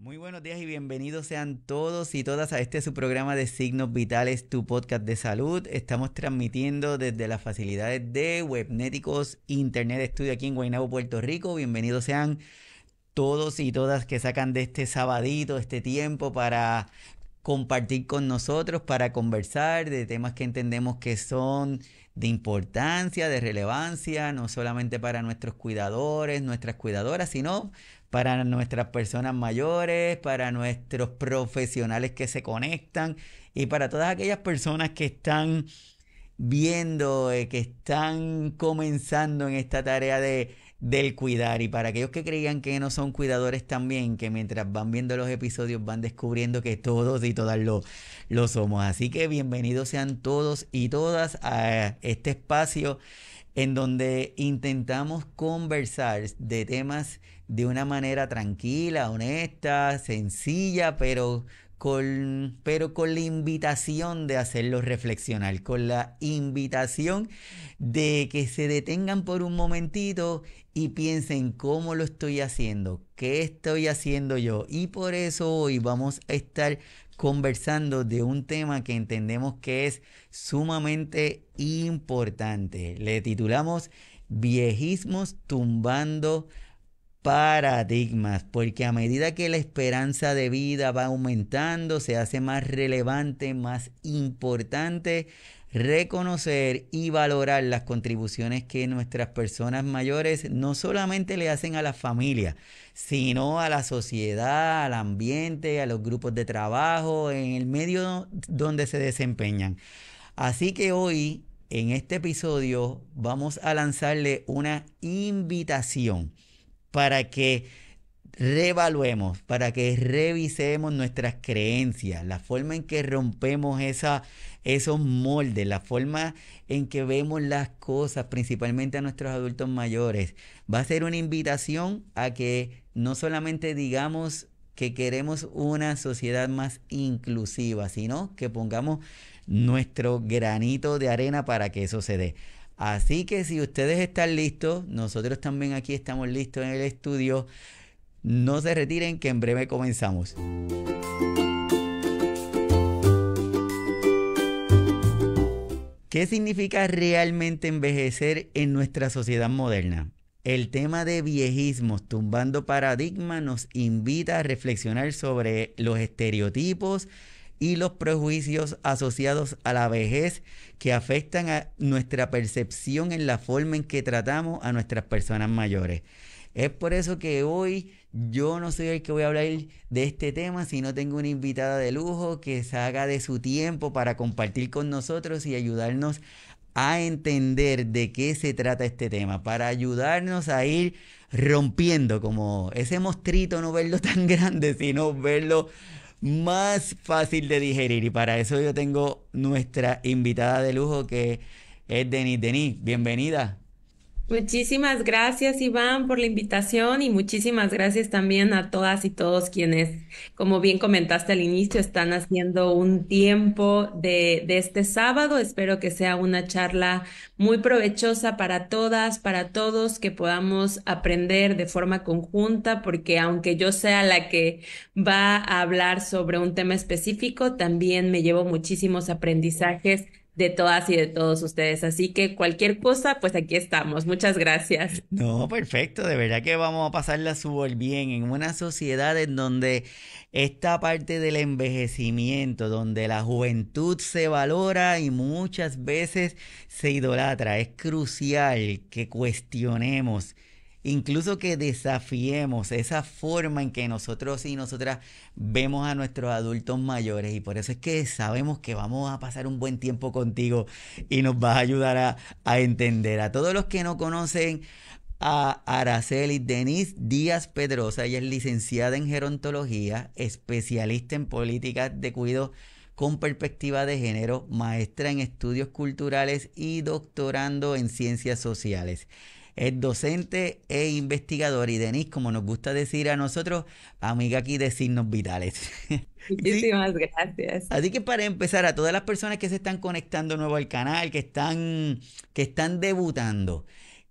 Muy buenos días y bienvenidos sean todos y todas a su programa de Signos Vitales, tu podcast de salud. Estamos transmitiendo desde las facilidades de Webnéticos Internet Studio aquí en Guaynabo, Puerto Rico. Bienvenidos sean todos y todas que sacan de este sabadito, este tiempo para compartir con nosotros, para conversar de temas que entendemos que son de importancia, de relevancia, no solamente para nuestros cuidadores, nuestras cuidadoras, sino para nuestras personas mayores, para nuestros profesionales que se conectan y para todas aquellas personas que están viendo, que están comenzando en esta tarea del cuidar, y para aquellos que creían que no son cuidadores también, que mientras van viendo los episodios van descubriendo que todos y todas lo somos. Así que bienvenidos sean todos y todas a este espacio en donde intentamos conversar de temas de una manera tranquila, honesta, sencilla, pero con la invitación de hacerlos reflexionar, con la invitación de que se detengan por un momentito y piensen cómo lo estoy haciendo, qué estoy haciendo yo. Y por eso hoy vamos a estar conversando de un tema que entendemos que es sumamente importante. Le titulamos Viejismos tumbando paradigmas, porque a medida que la esperanza de vida va aumentando, se hace más relevante, más importante reconocer y valorar las contribuciones que nuestras personas mayores no solamente le hacen a la familia, sino a la sociedad, al ambiente, a los grupos de trabajo, en el medio donde se desempeñan. Así que hoy, en este episodio, vamos a lanzarle una invitación para que reevaluemos, para que revisemos nuestras creencias, la forma en que rompemos esos moldes, la forma en que vemos las cosas, principalmente a nuestros adultos mayores. Va a ser una invitación a que no solamente digamos que queremos una sociedad más inclusiva, sino que pongamos nuestro granito de arena para que eso se dé. Así que si ustedes están listos, nosotros también aquí estamos listos en el estudio. No se retiren, que en breve comenzamos. ¿Qué significa realmente envejecer en nuestra sociedad moderna? El tema de viejismos tumbando paradigmas nos invita a reflexionar sobre los estereotipos y los prejuicios asociados a la vejez que afectan a nuestra percepción en la forma en que tratamos a nuestras personas mayores. Es por eso que hoy yo no soy el que voy a hablar de este tema, sino tengo una invitada de lujo que se haga de su tiempo para compartir con nosotros y ayudarnos a entender de qué se trata este tema, para ayudarnos a ir rompiendo como ese mostrito, no verlo tan grande, sino verlo más fácil de digerir. Y para eso yo tengo nuestra invitada de lujo, que es Denise. Denise, bienvenida. Muchísimas gracias, Iván, por la invitación y muchísimas gracias también a todas y todos quienes, como bien comentaste al inicio, están haciendo un tiempo de este sábado. Espero que sea una charla muy provechosa para todas, para todos, que podamos aprender de forma conjunta, porque aunque yo sea la que va a hablar sobre un tema específico, también me llevo muchísimos aprendizajes de todas y de todos ustedes. Así que cualquier cosa, pues aquí estamos. Muchas gracias. No, perfecto, de verdad que vamos a pasarla súper bien en una sociedad en donde esta parte del envejecimiento, donde la juventud se valora y muchas veces se idolatra. Es crucial que cuestionemos, incluso que desafiemos esa forma en que nosotros y nosotras vemos a nuestros adultos mayores, y por eso es que sabemos que vamos a pasar un buen tiempo contigo y nos vas a ayudar a entender. A todos los que no conocen a Araceli Denise Díaz Pedrosa, ella es licenciada en gerontología, especialista en políticas de cuidado con perspectiva de género, maestra en estudios culturales y doctorando en ciencias sociales. Es docente e investigador, y Denise, como nos gusta decir a nosotros, amiga aquí de Signos Vitales. Sí. Muchísimas gracias. Así que para empezar, a todas las personas que se están conectando nuevo al canal, que están debutando,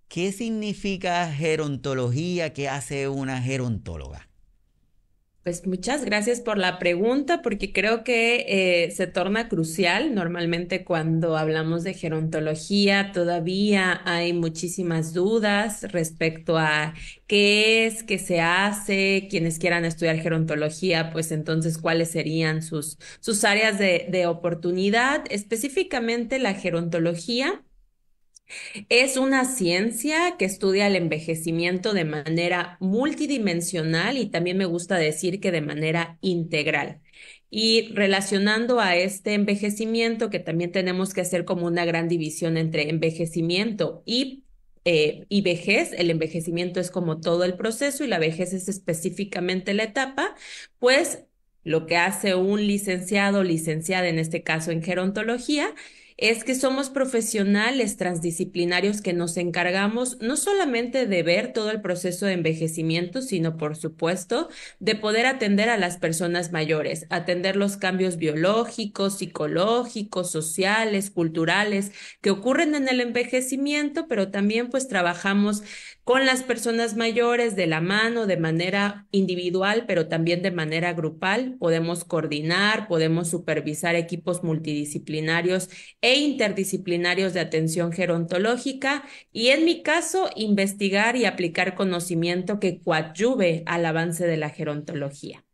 ¿qué significa gerontología? ¿Qué hace una gerontóloga? Pues muchas gracias por la pregunta, porque creo que se torna crucial. Normalmente cuando hablamos de gerontología, todavía hay muchísimas dudas respecto a qué es, qué se hace, quienes quieran estudiar gerontología, pues entonces cuáles serían sus áreas de oportunidad. Específicamente la gerontología. Es una ciencia que estudia el envejecimiento de manera multidimensional y también me gusta decir que de manera integral. Y relacionando a este envejecimiento, que también tenemos que hacer como una gran división entre envejecimiento y vejez, el envejecimiento es como todo el proceso y la vejez es específicamente la etapa, pues lo que hace un licenciado o licenciada, en este caso en gerontología, es que somos profesionales transdisciplinarios que nos encargamos no solamente de ver todo el proceso de envejecimiento, sino por supuesto de poder atender a las personas mayores, atender los cambios biológicos, psicológicos, sociales, culturales que ocurren en el envejecimiento, pero también pues trabajamos con las personas mayores de la mano, de manera individual, pero también de manera grupal. Podemos coordinar, podemos supervisar equipos multidisciplinarios e interdisciplinarios de atención gerontológica y en mi caso investigar y aplicar conocimiento que coadyuve al avance de la gerontología.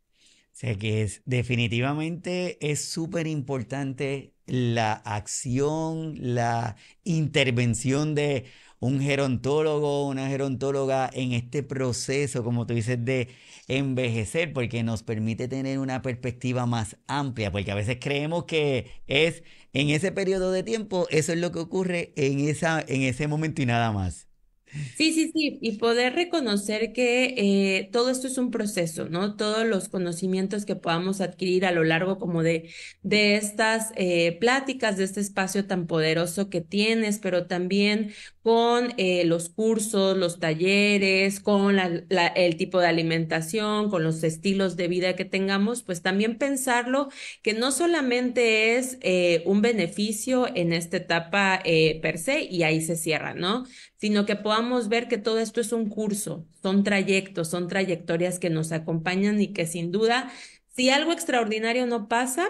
Sé que definitivamente es súper importante la acción, la intervención de un gerontólogo, una gerontóloga en este proceso, como tú dices, de envejecer, porque nos permite tener una perspectiva más amplia, porque a veces creemos que es en ese periodo de tiempo, eso es lo que ocurre en ese momento y nada más. Sí, sí, sí, y poder reconocer que todo esto es un proceso, ¿no? Todos los conocimientos que podamos adquirir a lo largo como de estas pláticas, de este espacio tan poderoso que tienes, pero también con los cursos, los talleres, con el tipo de alimentación, con los estilos de vida que tengamos, pues también pensarlo que no solamente es un beneficio en esta etapa per se y ahí se cierra, ¿no? Sino que podamos ver que todo esto es un curso, son trayectos, son trayectorias que nos acompañan y que sin duda, si algo extraordinario no pasa,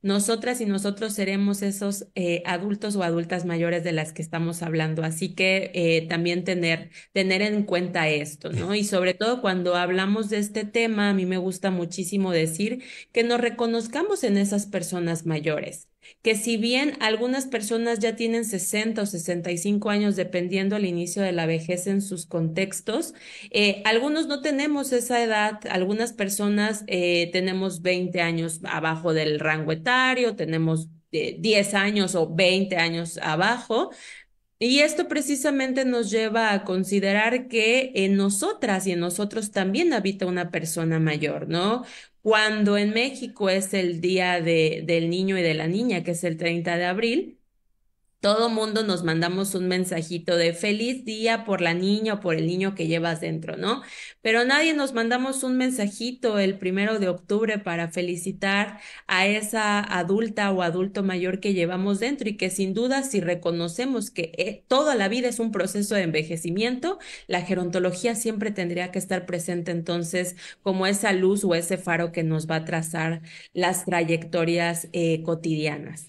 nosotras y nosotros seremos esos adultos o adultas mayores de las que estamos hablando. Así que también tener en cuenta esto, ¿no? Y sobre todo cuando hablamos de este tema, a mí me gusta muchísimo decir que nos reconozcamos en esas personas mayores que si bien algunas personas ya tienen 60 o 65 años, dependiendo al inicio de la vejez en sus contextos, algunos no tenemos esa edad, algunas personas tenemos 20 años abajo del rango etario, tenemos 10 años o 20 años abajo. Y esto precisamente nos lleva a considerar que en nosotras y en nosotros también habita una persona mayor, ¿no? Cuando en México es el Día del Niño y de la Niña, que es el 30 de abril, todo mundo nos mandamos un mensajito de feliz día por la niña o por el niño que llevas dentro, ¿no? Pero nadie nos mandamos un mensajito el 1 de octubre para felicitar a esa adulta o adulto mayor que llevamos dentro y que sin duda si reconocemos que toda la vida es un proceso de envejecimiento, la gerontología siempre tendría que estar presente entonces como esa luz o ese faro que nos va a trazar las trayectorias cotidianas.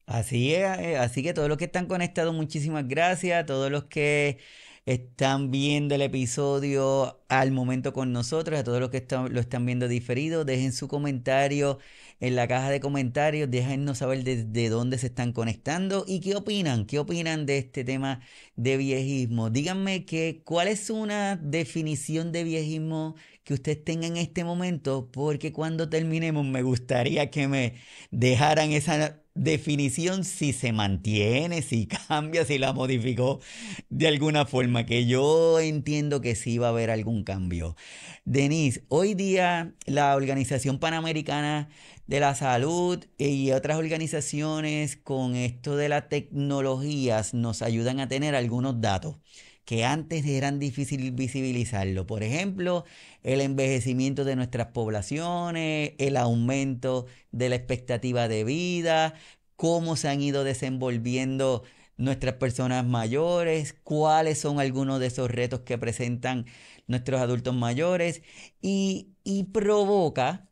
Así es, así que todos los que están conectados, muchísimas gracias. Todos los que están viendo el episodio al momento con nosotros, a todos los que lo están viendo diferido, dejen su comentario en la caja de comentarios, déjennos saber desde dónde se están conectando y qué opinan de este tema de viejismo. Díganme cuál es una definición de viejismo que ustedes tengan en este momento, porque cuando terminemos me gustaría que me dejaran esa definición si se mantiene, si cambia, si la modificó de alguna forma, que yo entiendo que sí va a haber algún cambio. Denise, hoy día la Organización Panamericana de la Salud y otras organizaciones con esto de las tecnologías nos ayudan a tener algunos datos que antes eran difíciles visibilizarlo. Por ejemplo, el envejecimiento de nuestras poblaciones, el aumento de la expectativa de vida, cómo se han ido desenvolviendo nuestras personas mayores, cuáles son algunos de esos retos que presentan nuestros adultos mayores y provoca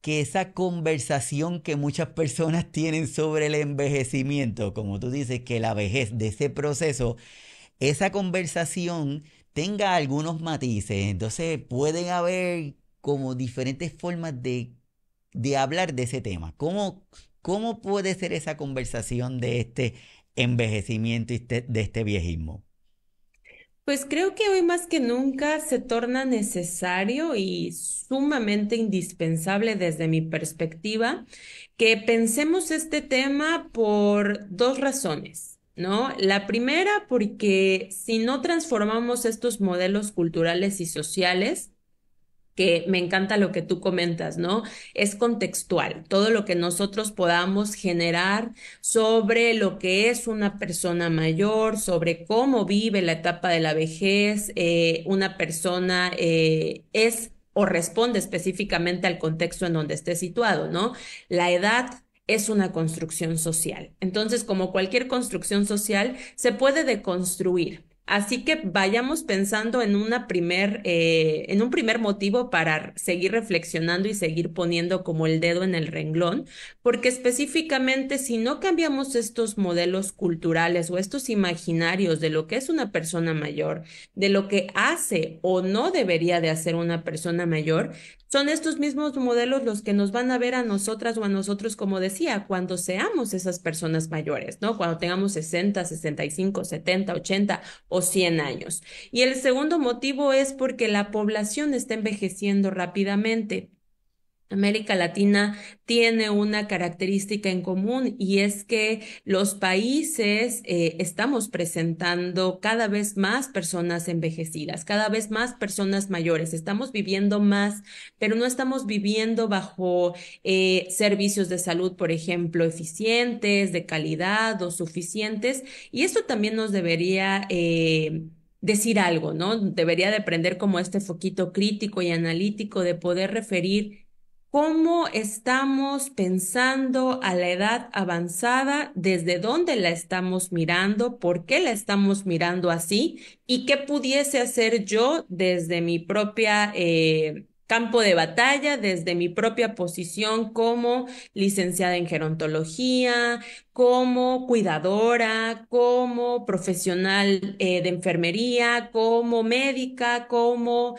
que esa conversación que muchas personas tienen sobre el envejecimiento, como tú dices, que la vejez de ese proceso, esa conversación tenga algunos matices. Entonces pueden haber como diferentes formas de hablar de ese tema. ¿Cómo puede ser esa conversación de este envejecimiento y de este viejismo? Pues creo que hoy más que nunca se torna necesario y sumamente indispensable desde mi perspectiva que pensemos este tema por dos razones, ¿no? La primera, porque si no transformamos estos modelos culturales y sociales, que me encanta lo que tú comentas, ¿no? Es contextual, todo lo que nosotros podamos generar sobre lo que es una persona mayor, sobre cómo vive la etapa de la vejez, una persona es o responde específicamente al contexto en donde esté situado, ¿no? La edad es una construcción social. Entonces, como cualquier construcción social, se puede deconstruir. Así que vayamos pensando en en un primer motivo para seguir reflexionando y seguir poniendo como el dedo en el renglón, porque específicamente si no cambiamos estos modelos culturales o estos imaginarios de lo que es una persona mayor, de lo que hace o no debería de hacer una persona mayor, son estos mismos modelos los que nos van a ver a nosotras o a nosotros, como decía, cuando seamos esas personas mayores, ¿no? Cuando tengamos 60, 65, 70, 80 o 100 años. Y el segundo motivo es porque la población está envejeciendo rápidamente. América Latina tiene una característica en común y es que los países estamos presentando cada vez más personas envejecidas, cada vez más personas mayores. Estamos viviendo más, pero no estamos viviendo bajo servicios de salud, por ejemplo, eficientes, de calidad o suficientes. Y esto también nos debería decir algo, ¿no? Debería de prender como este foquito crítico y analítico de poder referir cómo estamos pensando a la edad avanzada, desde dónde la estamos mirando, por qué la estamos mirando así y qué pudiese hacer yo desde mi propia campo de batalla, desde mi propia posición como licenciada en gerontología, como cuidadora, como profesional de enfermería, como médica, como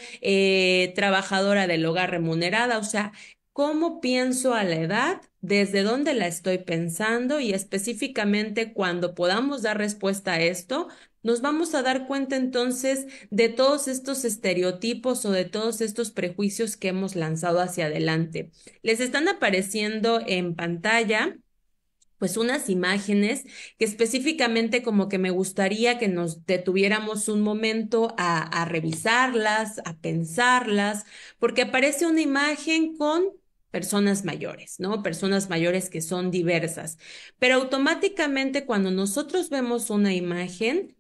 trabajadora del hogar remunerada, o sea, cómo pienso a la edad, desde dónde la estoy pensando y específicamente cuando podamos dar respuesta a esto, nos vamos a dar cuenta entonces de todos estos estereotipos o de todos estos prejuicios que hemos lanzado hacia adelante. Les están apareciendo en pantalla pues unas imágenes que específicamente como que me gustaría que nos detuviéramos un momento a revisarlas, a pensarlas, porque aparece una imagen con personas mayores, ¿no? Personas mayores que son diversas, pero automáticamente cuando nosotros vemos una imagen,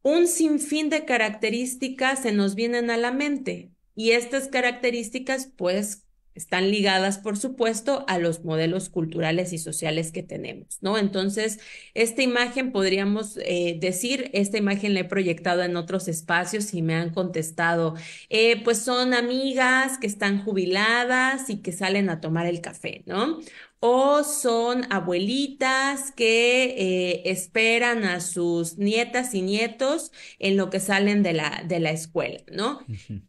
un sinfín de características se nos vienen a la mente y estas características pues están ligadas, por supuesto, a los modelos culturales y sociales que tenemos, ¿no? Entonces, esta imagen podríamos decir, esta imagen la he proyectado en otros espacios y me han contestado, pues son amigas que están jubiladas y que salen a tomar el café, ¿no? O son abuelitas que esperan a sus nietas y nietos en lo que salen de de la escuela, ¿no?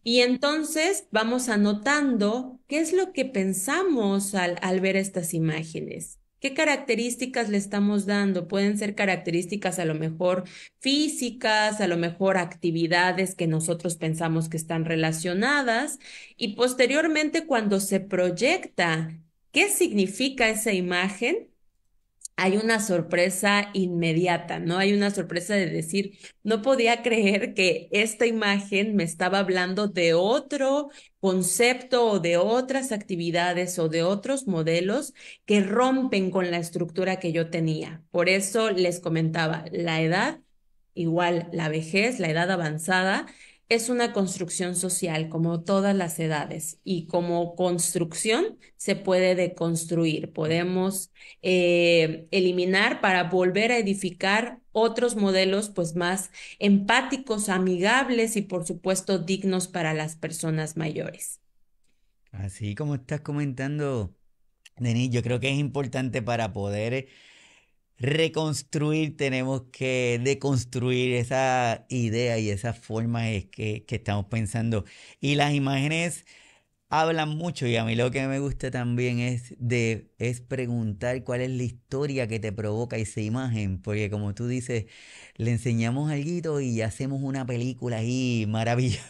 Y entonces vamos anotando qué es lo que pensamos al ver estas imágenes. ¿Qué características le estamos dando? Pueden ser características a lo mejor físicas, a lo mejor actividades que nosotros pensamos que están relacionadas y posteriormente cuando se proyecta qué significa esa imagen, hay una sorpresa inmediata, ¿no? Hay una sorpresa de decir, no podía creer que esta imagen me estaba hablando de otro concepto o de otras actividades o de otros modelos que rompen con la estructura que yo tenía. Por eso les comentaba, la edad, igual la vejez, la edad avanzada, es una construcción social, como todas las edades, y como construcción se puede deconstruir. Podemos eliminar para volver a edificar otros modelos, pues más empáticos, amigables y, por supuesto, dignos para las personas mayores. Así como estás comentando, Denis, yo creo que es importante para poder reconstruir, tenemos que deconstruir esa idea y esa forma que estamos pensando. Y las imágenes hablan mucho y a mí lo que me gusta también es preguntar cuál es la historia que te provoca esa imagen, porque como tú dices, le enseñamos algo y hacemos una película ahí maravillosa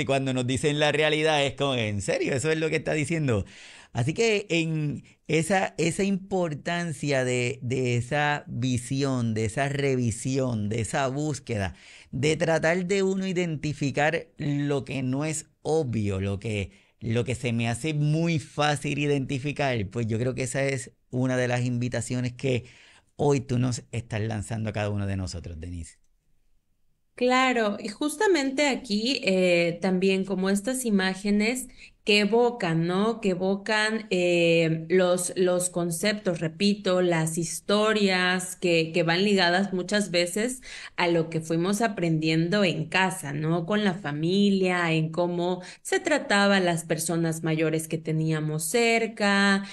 y cuando nos dicen la realidad es como, ¿en serio? ¿Eso es lo que está diciendo? Así que en esa importancia de esa visión, de esa revisión, de esa búsqueda, de tratar de uno identificar lo que no es obvio, lo que se me hace muy fácil identificar, pues yo creo que esa es una de las invitaciones que hoy tú nos estás lanzando a cada uno de nosotros, Denise. Claro, y justamente aquí también como estas imágenes que evocan, ¿no? Que evocan los conceptos, repito, las historias que van ligadas muchas veces a lo que fuimos aprendiendo en casa, ¿no? Con la familia, en cómo se trataba a las personas mayores que teníamos cerca,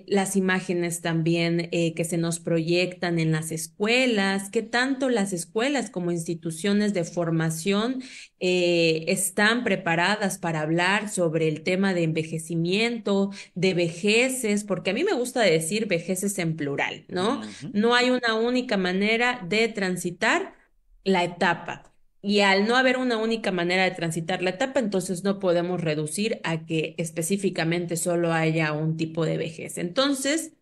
las imágenes también que se nos proyectan en las escuelas, que tanto las escuelas como instituciones de formación están preparadas para hablar sobre el tema de envejecimiento, de vejeces, porque a mí me gusta decir vejeces en plural, ¿no? Ujú. No hay una única manera de transitar la etapa. Y al no haber una única manera de transitar la etapa, entonces no podemos reducir a que específicamente solo haya un tipo de vejez. Entonces,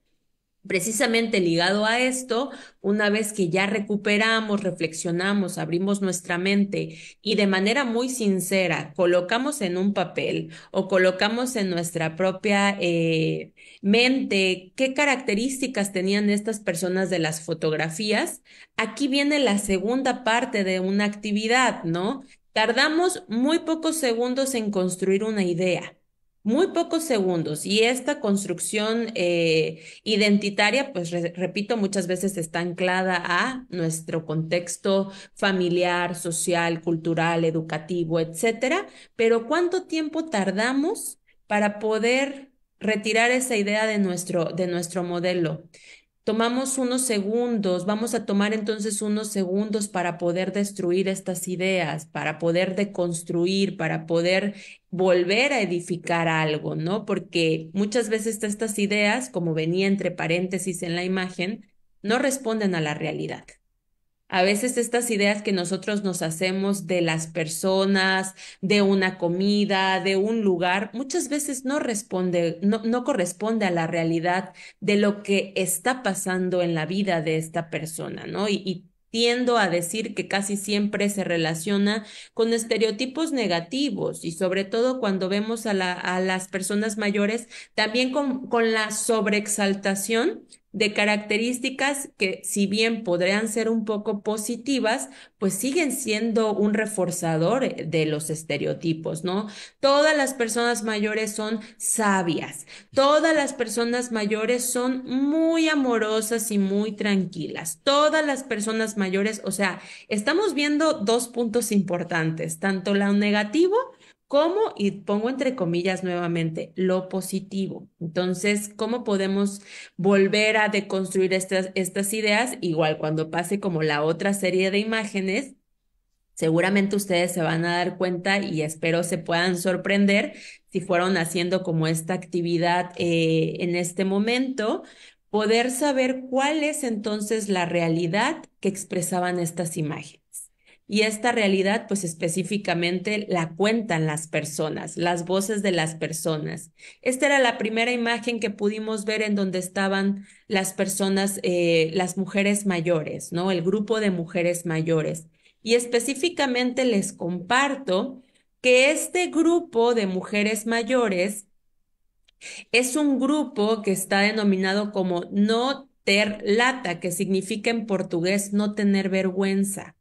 precisamente ligado a esto, una vez que ya recuperamos, reflexionamos, abrimos nuestra mente y de manera muy sincera colocamos en un papel o colocamos en nuestra propia mente qué características tenían estas personas de las fotografías, aquí viene la segunda parte de una actividad, ¿no? Tardamos muy pocos segundos en construir una idea. Muy pocos segundos y esta construcción identitaria, pues repito, muchas veces está anclada a nuestro contexto familiar, social, cultural, educativo, etcétera. Pero ¿cuánto tiempo tardamos para poder retirar esa idea de nuestro modelo? Tomamos unos segundos, vamos a tomar entonces unos segundos para poder destruir estas ideas, para poder deconstruir, para poder volver a edificar algo, ¿no? Porque muchas veces estas ideas, como venía entre paréntesis en la imagen, no responden a la realidad. A veces estas ideas que nosotros nos hacemos de las personas, de una comida, de un lugar, muchas veces no corresponde a la realidad de lo que está pasando en la vida de esta persona, ¿no? Y tiendo a decir que casi siempre se relaciona con estereotipos negativos y sobre todo cuando vemos a las personas mayores, también con la sobreexaltación de características que, si bien podrían ser un poco positivas, pues siguen siendo un reforzador de los estereotipos, ¿no? Todas las personas mayores son sabias, todas las personas mayores son muy amorosas y muy tranquilas, todas las personas mayores, o sea, estamos viendo dos puntos importantes, tanto lo negativo como, y pongo entre comillas nuevamente, lo positivo. Entonces, ¿cómo podemos volver a deconstruir estas ideas? Igual cuando pase como la otra serie de imágenes, seguramente ustedes se van a dar cuenta y espero se puedan sorprender si fueron haciendo como esta actividad en este momento, poder saber cuál es entonces la realidad que expresaban estas imágenes. Y esta realidad, pues específicamente la cuentan las personas, las voces de las personas. Esta era la primera imagen que pudimos ver en donde estaban las personas, las mujeres mayores, ¿no? El grupo de mujeres mayores. Y específicamente les comparto que este grupo de mujeres mayores es un grupo que está denominado como no ter lata, que significa en portugués no tener vergüenza.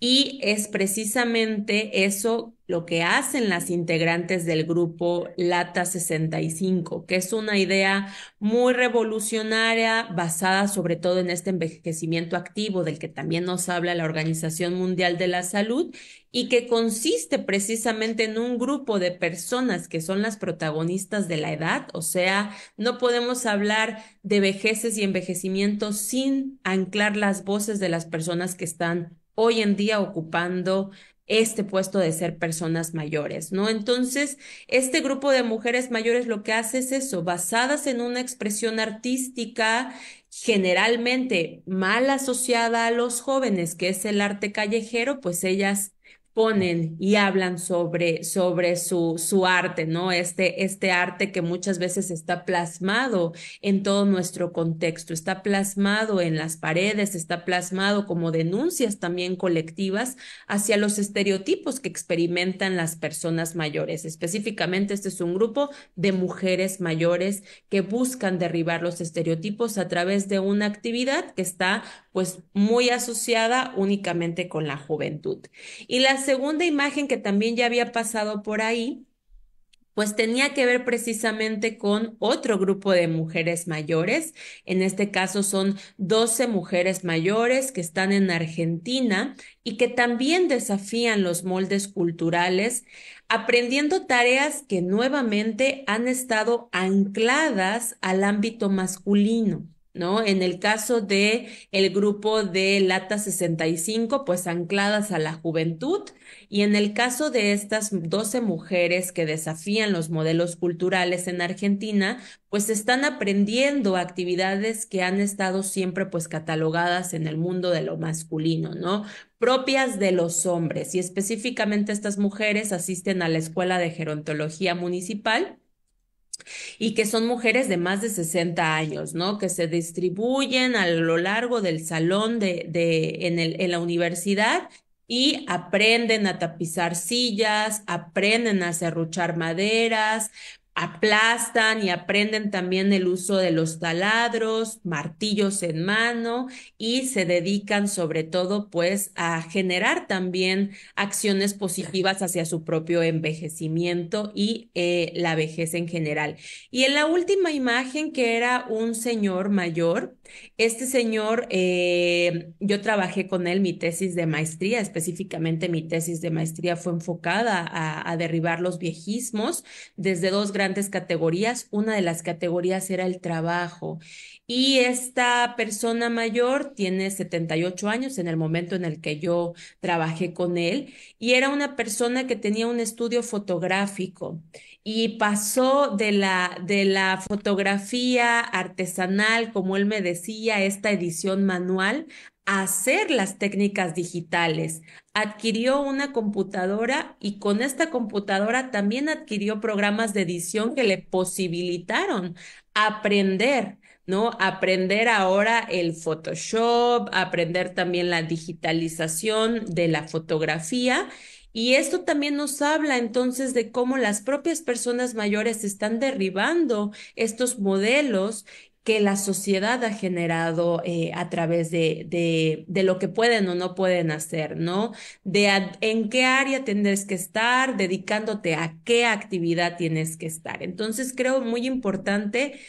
Y es precisamente eso lo que hacen las integrantes del grupo Lata 65, que es una idea muy revolucionaria basada sobre todo en este envejecimiento activo del que también nos habla la Organización Mundial de la Salud y que consiste precisamente en un grupo de personas que son las protagonistas de la edad, o sea, no podemos hablar de vejeces y envejecimiento sin anclar las voces de las personas que están hoy en día ocupando este puesto de ser personas mayores, ¿no? Entonces, este grupo de mujeres mayores lo que hace es eso, basadas en una expresión artística generalmente mal asociada a los jóvenes, que es el arte callejero, pues ellas ponen y hablan sobre su arte, ¿no? Este arte que muchas veces está plasmado en todo nuestro contexto, está plasmado en las paredes, está plasmado como denuncias también colectivas hacia los estereotipos que experimentan las personas mayores. Específicamente, este es un grupo de mujeres mayores que buscan derribar los estereotipos a través de una actividad que está pues muy asociada únicamente con la juventud. Y la segunda imagen que también ya había pasado por ahí, pues tenía que ver precisamente con otro grupo de mujeres mayores. En este caso son 12 mujeres mayores que están en Argentina y que también desafían los moldes culturales, aprendiendo tareas que nuevamente han estado ancladas al ámbito masculino. ¿No? En el caso de el grupo de Lata 65, pues ancladas a la juventud, y en el caso de estas 12 mujeres que desafían los modelos culturales en Argentina, pues están aprendiendo actividades que han estado siempre pues catalogadas en el mundo de lo masculino, ¿no? Propias de los hombres. Y específicamente estas mujeres asisten a la Escuela de Gerontología Municipal y que son mujeres de más de 60 años, ¿no? Que se distribuyen a lo largo del salón en la universidad y aprenden a tapizar sillas, aprenden a serruchar maderas, aplastan y aprenden también el uso de los taladros, martillos en mano y se dedican sobre todo pues a generar también acciones positivas hacia su propio envejecimiento y la vejez en general. Y en la última imagen, que era un señor mayor, este señor, yo trabajé con él mi tesis de maestría, específicamente mi tesis de maestría fue enfocada a derribar los viejismos desde dos grandes categorías. Una de las categorías era el trabajo. Y esta persona mayor tiene 78 años en el momento en el que yo trabajé con él y era una persona que tenía un estudio fotográfico y pasó de la fotografía artesanal, como él me decía, esta edición manual, a hacer las técnicas digitales. Adquirió una computadora y con esta computadora también adquirió programas de edición que le posibilitaron aprender. ¿No? Aprender ahora el Photoshop, aprender también la digitalización de la fotografía y esto también nos habla entonces de cómo las propias personas mayores están derribando estos modelos que la sociedad ha generado a través de lo que pueden o no pueden hacer, ¿no? En qué área tienes que estar, dedicándote a qué actividad tienes que estar. Entonces creo muy importante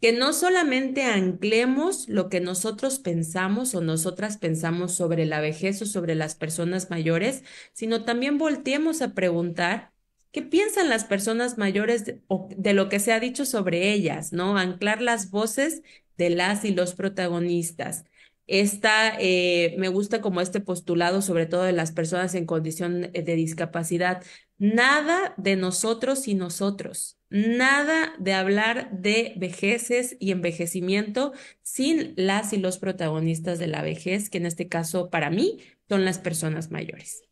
que no solamente anclemos lo que nosotros pensamos o nosotras pensamos sobre la vejez o sobre las personas mayores, sino también volteemos a preguntar qué piensan las personas mayores de lo que se ha dicho sobre ellas, ¿no? Anclar las voces de las y los protagonistas. Me gusta como este postulado, sobre todo de las personas en condición de discapacidad. Nada de nosotros y nosotros. Nada de hablar de vejeces y envejecimiento sin las y los protagonistas de la vejez, que en este caso para mí son las personas mayores.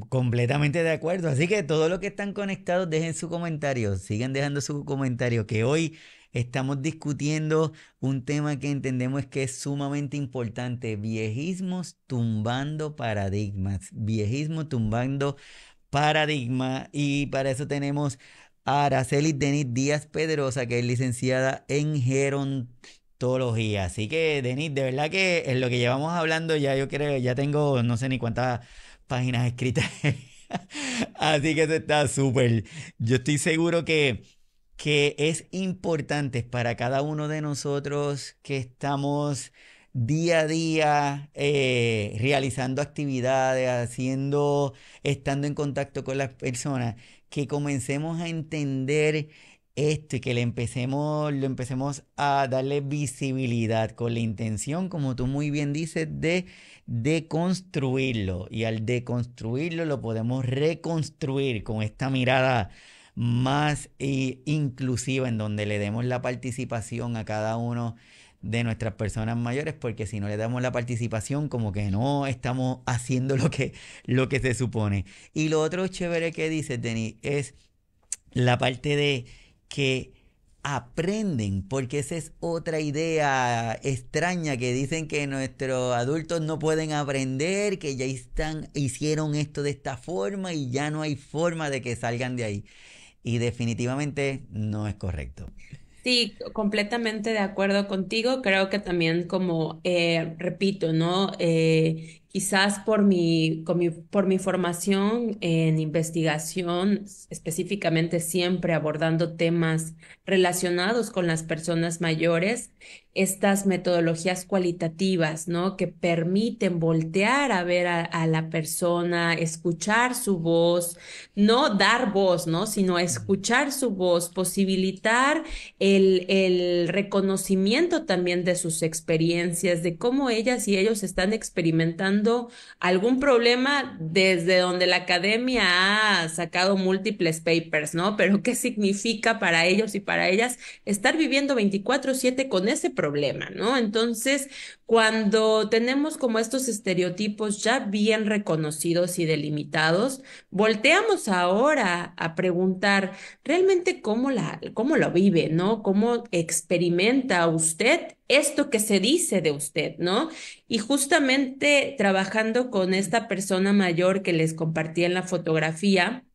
Completamente de acuerdo. Así que todos los que están conectados, dejen su comentario, sigan dejando su comentario, que hoy estamos discutiendo un tema que entendemos que es sumamente importante, viejismos tumbando paradigmas, viejismo tumbando paradigma, y para eso tenemos a Araceli Denis Díaz Pedrosa, que es licenciada en ontología. Así que, Denis, de verdad que en lo que llevamos hablando ya yo creo, ya tengo no sé ni cuántas páginas escritas. Así que eso está súper. Yo estoy seguro que es importante para cada uno de nosotros que estamos día a día realizando actividades, estando en contacto con las personas, que comencemos a entender esto y que lo empecemos a darle visibilidad con la intención, como tú muy bien dices, de deconstruirlo. Y al deconstruirlo lo podemos reconstruir con esta mirada más inclusiva, en donde le demos la participación a cada uno de nuestras personas mayores, porque si no le damos la participación, como que no estamos haciendo lo que se supone. Y lo otro chévere que dices, Denis, es la parte de que aprenden, porque esa es otra idea extraña, que dicen que nuestros adultos no pueden aprender, que ya hicieron esto de esta forma y ya no hay forma de que salgan de ahí. Y definitivamente no es correcto. Sí, completamente de acuerdo contigo. Creo que también como, repito, ¿no? Quizás por mi formación en investigación, específicamente siempre abordando temas relacionados con las personas mayores, estas metodologías cualitativas, ¿no? Que permiten voltear a ver a la persona, escuchar su voz, no dar voz, ¿no? Sino escuchar su voz, posibilitar el reconocimiento también de sus experiencias, de cómo ellas y ellos están experimentando algún problema desde donde la academia ha sacado múltiples papers, ¿no? Pero ¿qué significa para ellos y para ellas estar viviendo 24/7 con ese problema, ¿no? Entonces, cuando tenemos como estos estereotipos ya bien reconocidos y delimitados, volteamos ahora a preguntar realmente cómo lo vive, ¿no? ¿Cómo experimenta usted esto que se dice de usted, ¿no? Y justamente trabajando con esta persona mayor que les compartí en la fotografía,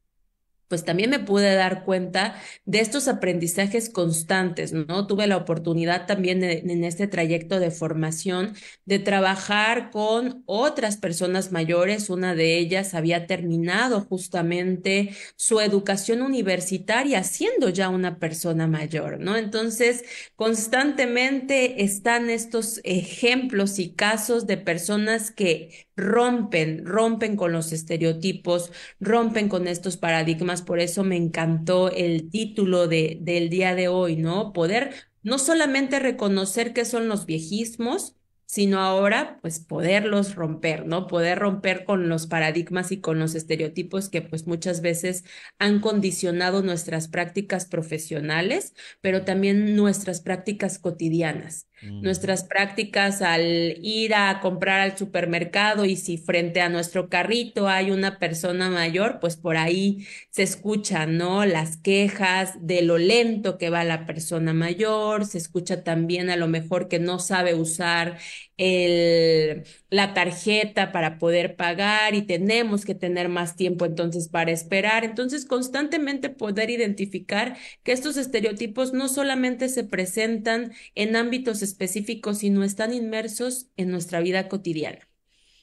pues también me pude dar cuenta de estos aprendizajes constantes, ¿no? Tuve la oportunidad también en este trayecto de formación de trabajar con otras personas mayores. Una de ellas había terminado justamente su educación universitaria siendo ya una persona mayor, ¿no? Entonces, constantemente están estos ejemplos y casos de personas que rompen con los estereotipos, rompen con estos paradigmas. Por eso me encantó el título del día de hoy, ¿no? Poder no solamente reconocer qué son los viejismos, sino ahora, pues, poderlos romper, ¿no? Poder romper con los paradigmas y con los estereotipos que, pues, muchas veces han condicionado nuestras prácticas profesionales, pero también nuestras prácticas cotidianas. Ujú. Nuestras prácticas al ir a comprar al supermercado, y si frente a nuestro carrito hay una persona mayor, pues por ahí se escuchan, ¿no? Las quejas de lo lento que va la persona mayor, se escucha también a lo mejor que no sabe usar la tarjeta para poder pagar y tenemos que tener más tiempo entonces para esperar. Entonces, constantemente poder identificar que estos estereotipos no solamente se presentan en ámbitos específicos, sino están inmersos en nuestra vida cotidiana,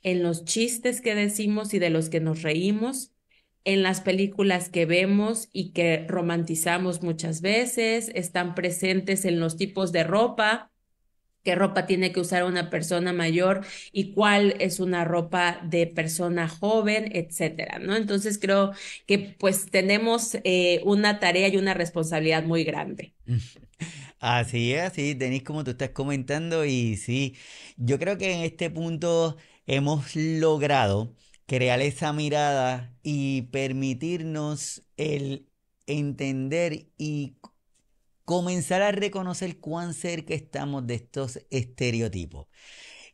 en los chistes que decimos y de los que nos reímos, en las películas que vemos y que romantizamos muchas veces, están presentes en los tipos de ropa, qué ropa tiene que usar una persona mayor y cuál es una ropa de persona joven, etcétera, ¿no? Entonces creo que pues tenemos una tarea y una responsabilidad muy grande. Así es, así, Denis, como tú estás comentando, y sí, yo creo que en este punto hemos logrado crear esa mirada y permitirnos el entender y comenzar a reconocer cuán cerca estamos de estos estereotipos.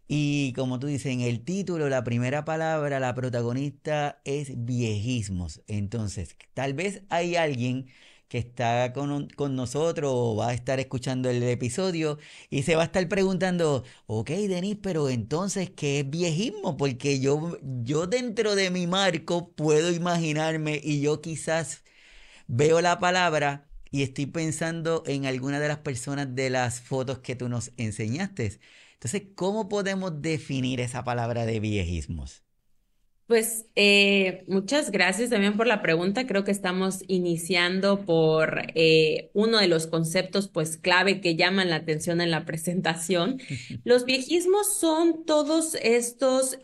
Y como tú dices, en el título, la primera palabra, la protagonista es viejismos. Entonces, tal vez hay alguien que está con nosotros o va a estar escuchando el episodio y se va a estar preguntando, ok, Denis, pero entonces, ¿qué es viejismo? Porque yo dentro de mi marco puedo imaginarme y yo quizás veo la palabra y estoy pensando en alguna de las personas de las fotos que tú nos enseñaste. Entonces, ¿cómo podemos definir esa palabra de viejismos? Pues muchas gracias también por la pregunta. Creo que estamos iniciando por uno de los conceptos pues clave que llaman la atención en la presentación. Los viejismos son todos estos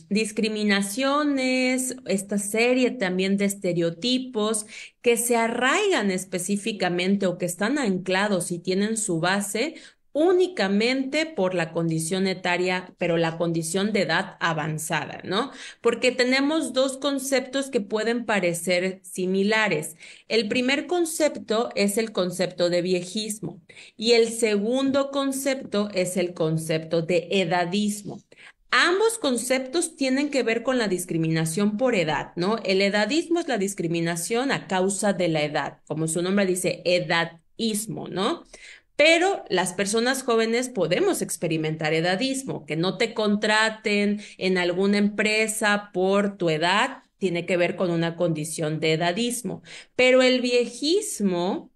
discriminaciones, esta serie también de estereotipos que se arraigan específicamente o que están anclados y tienen su base únicamente por la condición etaria, pero la condición de edad avanzada, ¿no? Porque tenemos dos conceptos que pueden parecer similares. El primer concepto es el concepto de viejismo y el segundo concepto es el concepto de edadismo. Ambos conceptos tienen que ver con la discriminación por edad, ¿no? El edadismo es la discriminación a causa de la edad, como su nombre dice, edadismo, ¿no? Pero las personas jóvenes podemos experimentar edadismo, que no te contraten en alguna empresa por tu edad, tiene que ver con una condición de edadismo. Pero el viejismo,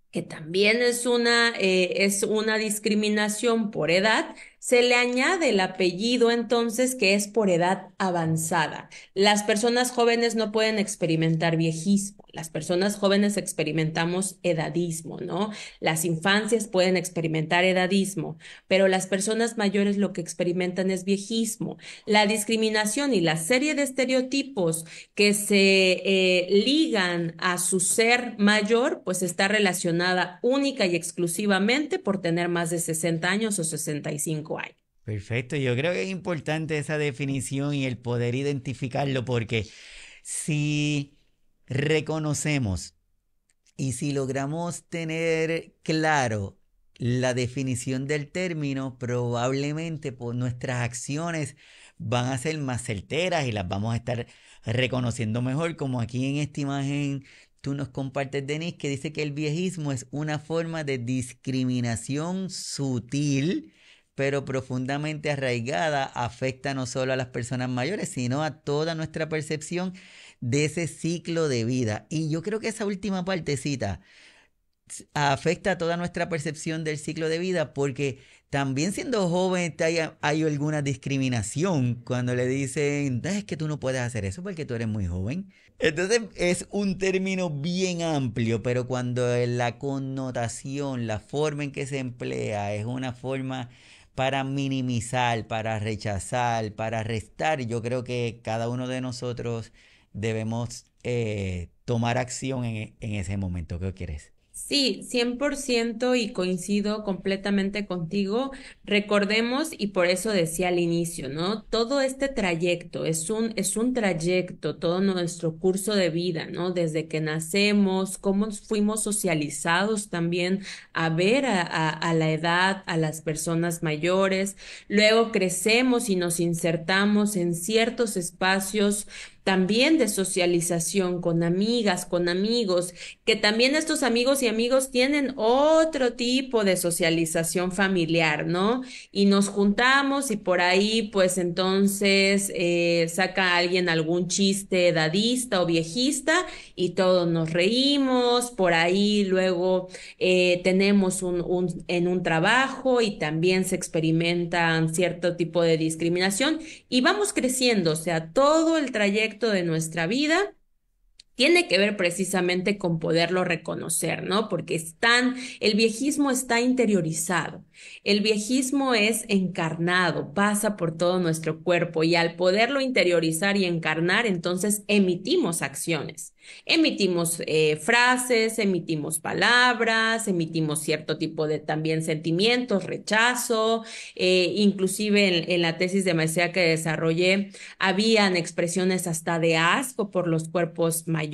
que también es una discriminación por edad, se le añade el apellido entonces que es por edad avanzada. Las personas jóvenes no pueden experimentar viejismo, las personas jóvenes experimentamos edadismo, ¿no? Las infancias pueden experimentar edadismo, pero las personas mayores lo que experimentan es viejismo. La discriminación y la serie de estereotipos que se ligan a su ser mayor, pues está relacionada única y exclusivamente por tener más de 60 años o 65 años. Perfecto, yo creo que es importante esa definición y el poder identificarlo porque si reconocemos y si logramos tener claro la definición del término, probablemente pues, nuestras acciones van a ser más certeras y las vamos a estar reconociendo mejor, como aquí en esta imagen tú nos compartes, Denise, que dice que el viejismo es una forma de discriminación sutil, pero profundamente arraigada, afecta no solo a las personas mayores, sino a toda nuestra percepción de ese ciclo de vida. Y yo creo que esa última partecita afecta a toda nuestra percepción del ciclo de vida porque también siendo joven hay alguna discriminación cuando le dicen, es que tú no puedes hacer eso porque tú eres muy joven. Entonces es un término bien amplio, pero cuando la connotación, la forma en que se emplea es una forma para minimizar, para rechazar, para restar, yo creo que cada uno de nosotros debemos tomar acción en ese momento. ¿Qué quieres? Sí, 100% y coincido completamente contigo. Recordemos, y por eso decía al inicio, ¿no? Todo este trayecto es un trayecto, todo nuestro curso de vida, ¿no? Desde que nacemos, cómo fuimos socializados también a ver a la edad, a las personas mayores. Luego crecemos y nos insertamos en ciertos espacios también de socialización con amigas, con amigos, que también estos amigos y amigos tienen otro tipo de socialización familiar, ¿no? Y nos juntamos y por ahí, pues entonces saca alguien algún chiste dadista o viejista y todos nos reímos, por ahí luego tenemos en un trabajo y también se experimentan cierto tipo de discriminación y vamos creciendo, o sea, todo el trayecto de nuestra vida tiene que ver precisamente con poderlo reconocer, ¿no? Porque el viejismo está interiorizado, el viejismo es encarnado, pasa por todo nuestro cuerpo y al poderlo interiorizar y encarnar, entonces emitimos acciones, emitimos frases, emitimos palabras, emitimos cierto tipo de también sentimientos, rechazo, inclusive en la tesis de maestría que desarrollé, habían expresiones hasta de asco por los cuerpos mayores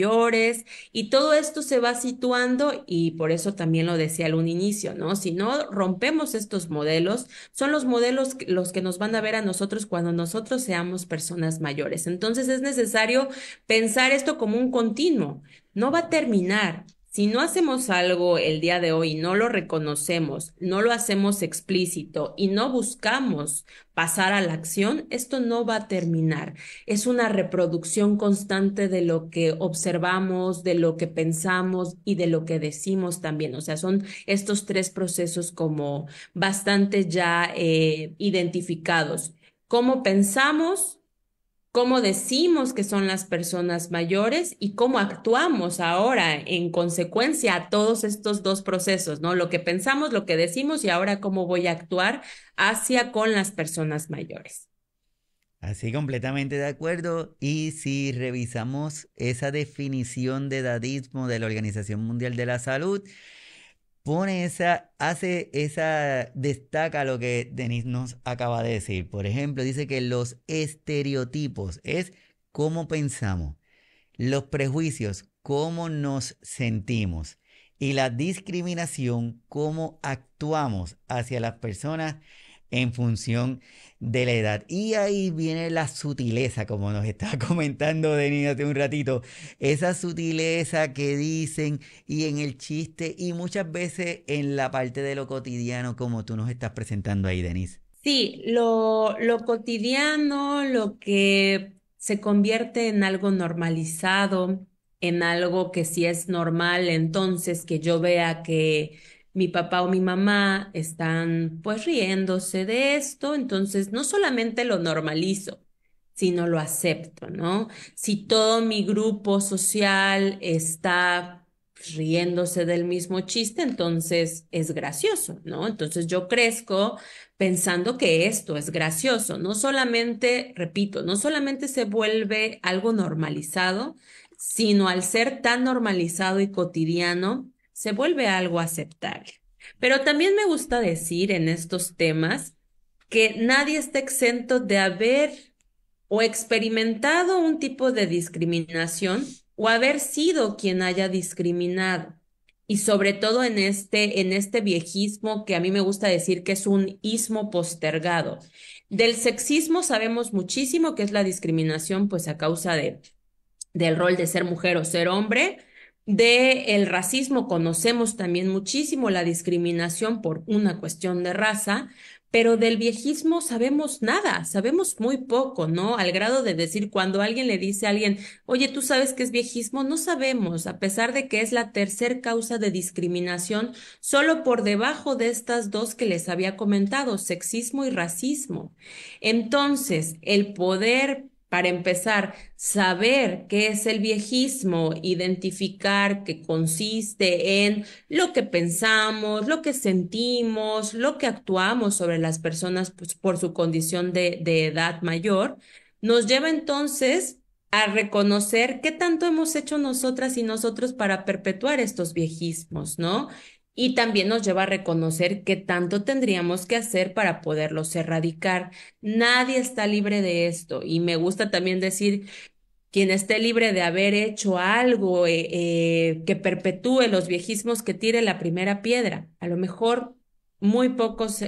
y todo esto se va situando y por eso también lo decía al un inicio, ¿no? Si no rompemos estos modelos, son los modelos los que nos van a ver a nosotros cuando nosotros seamos personas mayores. Entonces es necesario pensar esto como un continuo, no va a terminar. Si no hacemos algo el día de hoy, no lo reconocemos, no lo hacemos explícito y no buscamos pasar a la acción, esto no va a terminar. Es una reproducción constante de lo que observamos, de lo que pensamos y de lo que decimos también. O sea, son estos tres procesos como bastante ya identificados. ¿Cómo pensamos? ¿Cómo decimos que son las personas mayores y cómo actuamos ahora en consecuencia a todos estos dos procesos, ¿no? Lo que pensamos, lo que decimos y ahora cómo voy a actuar hacia con las personas mayores? Así completamente de acuerdo. Y si revisamos esa definición de edadismo de la Organización Mundial de la Salud, destaca lo que Denise nos acaba de decir. Por ejemplo, dice que los estereotipos es cómo pensamos, los prejuicios, cómo nos sentimos y la discriminación, cómo actuamos hacia las personas en función de la edad. Y ahí viene la sutileza, como nos estaba comentando Denis hace un ratito, esa sutileza que dicen y en el chiste y muchas veces en la parte de lo cotidiano, como tú nos estás presentando ahí, Denis. Sí, lo cotidiano, lo que se convierte en algo normalizado, en algo que si es normal, entonces que yo vea que mi papá o mi mamá están pues riéndose de esto, entonces no solamente lo normalizo, sino lo acepto, ¿no? Si todo mi grupo social está riéndose del mismo chiste, entonces es gracioso, ¿no? Entonces yo crezco pensando que esto es gracioso. No solamente, repito, no solamente se vuelve algo normalizado, sino al ser tan normalizado y cotidiano, se vuelve algo aceptable. Pero también me gusta decir en estos temas que nadie está exento de haber o experimentado un tipo de discriminación o haber sido quien haya discriminado. Y sobre todo en este viejismo que a mí me gusta decir que es un ismo postergado. Del sexismo sabemos muchísimo que es la discriminación pues a causa del rol de ser mujer o ser hombre. De el racismo conocemos también muchísimo la discriminación por una cuestión de raza, pero del viejismo sabemos nada, sabemos muy poco, ¿no? Al grado de decir cuando alguien le dice a alguien, oye, ¿tú sabes qué es viejismo? No sabemos, a pesar de que es la tercer causa de discriminación, solo por debajo de estas dos que les había comentado, sexismo y racismo. Entonces, el poder, para empezar, saber qué es el viejismo, identificar que consiste en lo que pensamos, lo que sentimos, lo que actuamos sobre las personas pues, por su condición de edad mayor, nos lleva entonces a reconocer qué tanto hemos hecho nosotras y nosotros para perpetuar estos viejismos, ¿no? Y también nos lleva a reconocer qué tanto tendríamos que hacer para poderlos erradicar. Nadie está libre de esto y me gusta también decir quien esté libre de haber hecho algo que perpetúe los viejismos, que tire la primera piedra. A lo mejor muy pocos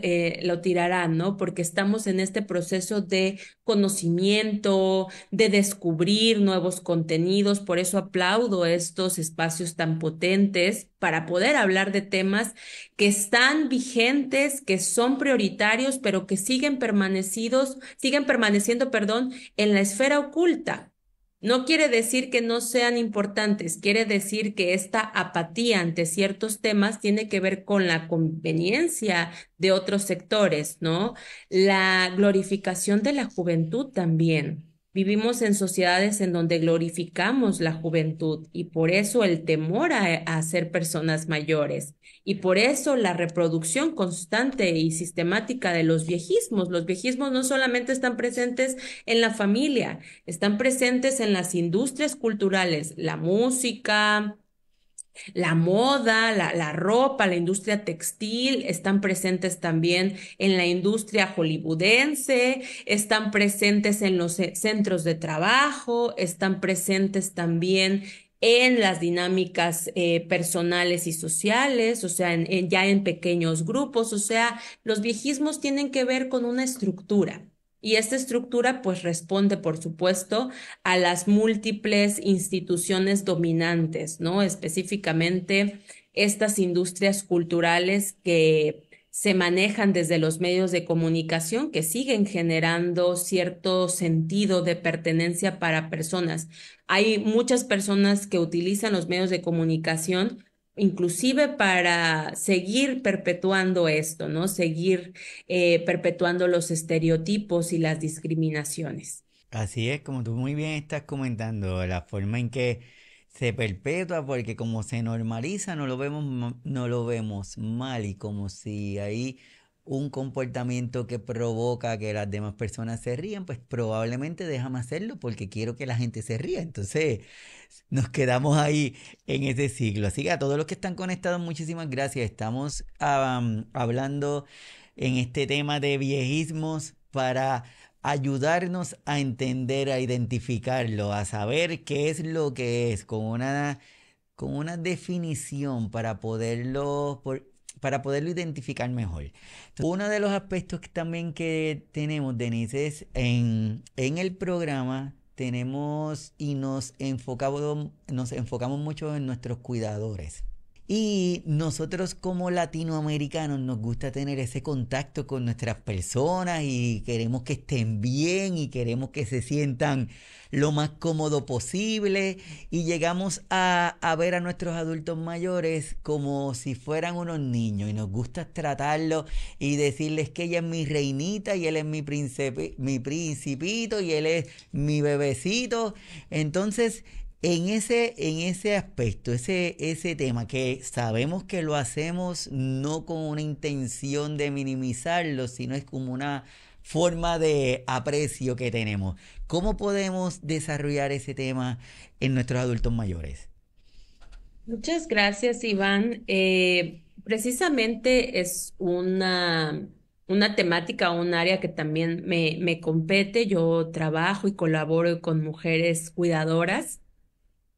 lo tirarán, ¿no? Porque estamos en este proceso de conocimiento, de descubrir nuevos contenidos. Por eso aplaudo estos espacios tan potentes para poder hablar de temas que están vigentes, que son prioritarios, pero que siguen permaneciendo, perdón, en la esfera oculta. No quiere decir que no sean importantes, quiere decir que esta apatía ante ciertos temas tiene que ver con la conveniencia de otros sectores, ¿no? La glorificación de la juventud también. Vivimos en sociedades en donde glorificamos la juventud y por eso el temor a ser personas mayores y por eso la reproducción constante y sistemática de los viejismos. Los viejismos no solamente están presentes en la familia, están presentes en las industrias culturales, la música, la moda, la ropa, la industria textil, están presentes también en la industria hollywoodense, están presentes en los centros de trabajo, están presentes también en las dinámicas personales y sociales, o sea, ya en pequeños grupos, o sea, los viejismos tienen que ver con una estructura. Y esta estructura pues responde, por supuesto, a las múltiples instituciones dominantes, ¿no? Específicamente estas industrias culturales que se manejan desde los medios de comunicación, que siguen generando cierto sentido de pertenencia para personas. Hay muchas personas que utilizan los medios de comunicación inclusive para seguir perpetuando esto, ¿no? Seguir perpetuando los estereotipos y las discriminaciones. Así es, como tú muy bien estás comentando, la forma en que se perpetúa, porque como se normaliza, no lo vemos, no lo vemos mal y como si hay un comportamiento que provoca que las demás personas se rían, pues probablemente déjame hacerlo porque quiero que la gente se ría. Entonces nos quedamos ahí en ese ciclo. Así que a todos los que están conectados, muchísimas gracias. Estamos hablando en este tema de viejismos para ayudarnos a entender, a identificarlo, a saber qué es lo que es, con una definición para poderlo identificar mejor. Entonces, uno de los aspectos que también que tenemos, Denise, es en el programa tenemos y nos enfocamos mucho en nuestros cuidadores. Y nosotros como latinoamericanos nos gusta tener ese contacto con nuestras personas y queremos que estén bien y queremos que se sientan lo más cómodo posible y llegamos a ver a nuestros adultos mayores como si fueran unos niños y nos gusta tratarlos y decirles que ella es mi reinita y él es mi principito y él es mi bebecito. Entonces en ese aspecto, ese tema que sabemos que lo hacemos no con una intención de minimizarlo, sino es como una forma de aprecio que tenemos. ¿Cómo podemos desarrollar ese tema en nuestros adultos mayores? Muchas gracias, Iván. Precisamente es una temática, un área que también me compete. Yo trabajo y colaboro con mujeres cuidadoras,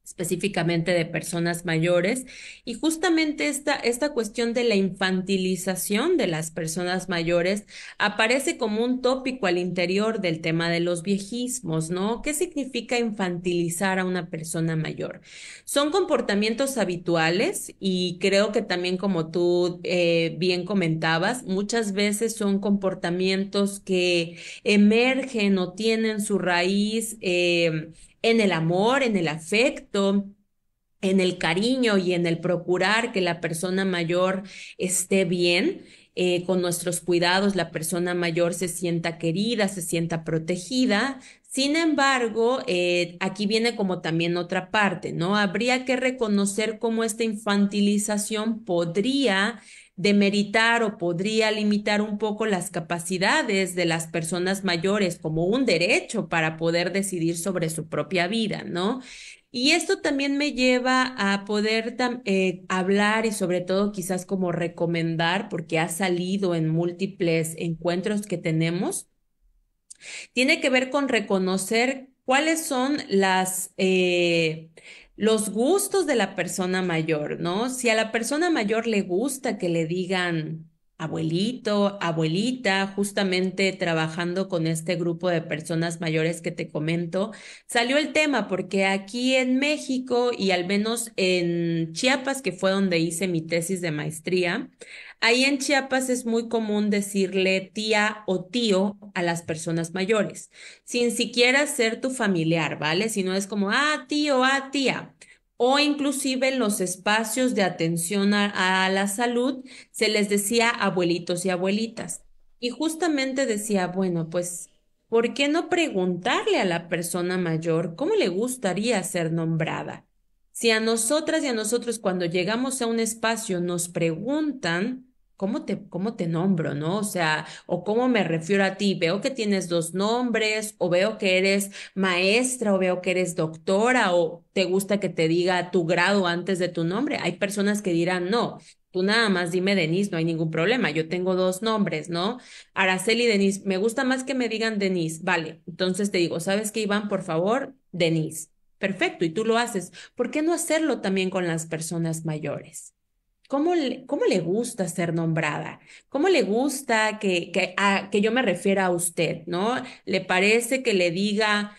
específicamente de personas mayores, y justamente esta cuestión de la infantilización de las personas mayores aparece como un tópico al interior del tema de los viejismos, ¿no? ¿Qué significa infantilizar a una persona mayor? Son comportamientos habituales y creo que también como tú bien comentabas, muchas veces son comportamientos que emergen o tienen su raíz en el amor, en el afecto, en el cariño y en el procurar que la persona mayor esté bien. Con nuestros cuidados, la persona mayor se sienta querida, se sienta protegida. Sin embargo, aquí viene como también otra parte, ¿no? Habría que reconocer cómo esta infantilización podría demeritar o podría limitar un poco las capacidades de las personas mayores como un derecho para poder decidir sobre su propia vida, ¿no? Y esto también me lleva a poder hablar y sobre todo quizás como recomendar, porque ha salido en múltiples encuentros que tenemos, tiene que ver con reconocer cuáles son los gustos de la persona mayor, ¿no? Si a la persona mayor le gusta que le digan abuelito, abuelita, justamente trabajando con este grupo de personas mayores que te comento, salió el tema porque aquí en México y al menos en Chiapas, que fue donde hice mi tesis de maestría, ahí en Chiapas es muy común decirle tía o tío a las personas mayores, sin siquiera ser tu familiar, ¿vale? Si no es como, ah, tío, ah, tía. O inclusive en los espacios de atención a la salud se les decía abuelitos y abuelitas. Y justamente decía, bueno, pues, ¿por qué no preguntarle a la persona mayor cómo le gustaría ser nombrada? Si a nosotras y a nosotros cuando llegamos a un espacio nos preguntan, cómo te nombro, ¿no? O sea, o cómo me refiero a ti. Veo que tienes dos nombres, o veo que eres maestra, o veo que eres doctora, o te gusta que te diga tu grado antes de tu nombre. Hay personas que dirán, no, tú nada más dime Denise, no hay ningún problema. Yo tengo dos nombres, ¿no? Araceli Denise, me gusta más que me digan Denise. Vale, entonces te digo, ¿sabes qué, Iván? Por favor, Denise. Perfecto, y tú lo haces. ¿Por qué no hacerlo también con las personas mayores? cómo le gusta ser nombrada? ¿Cómo le gusta que yo me refiera a usted, ¿no? ¿Le parece que le diga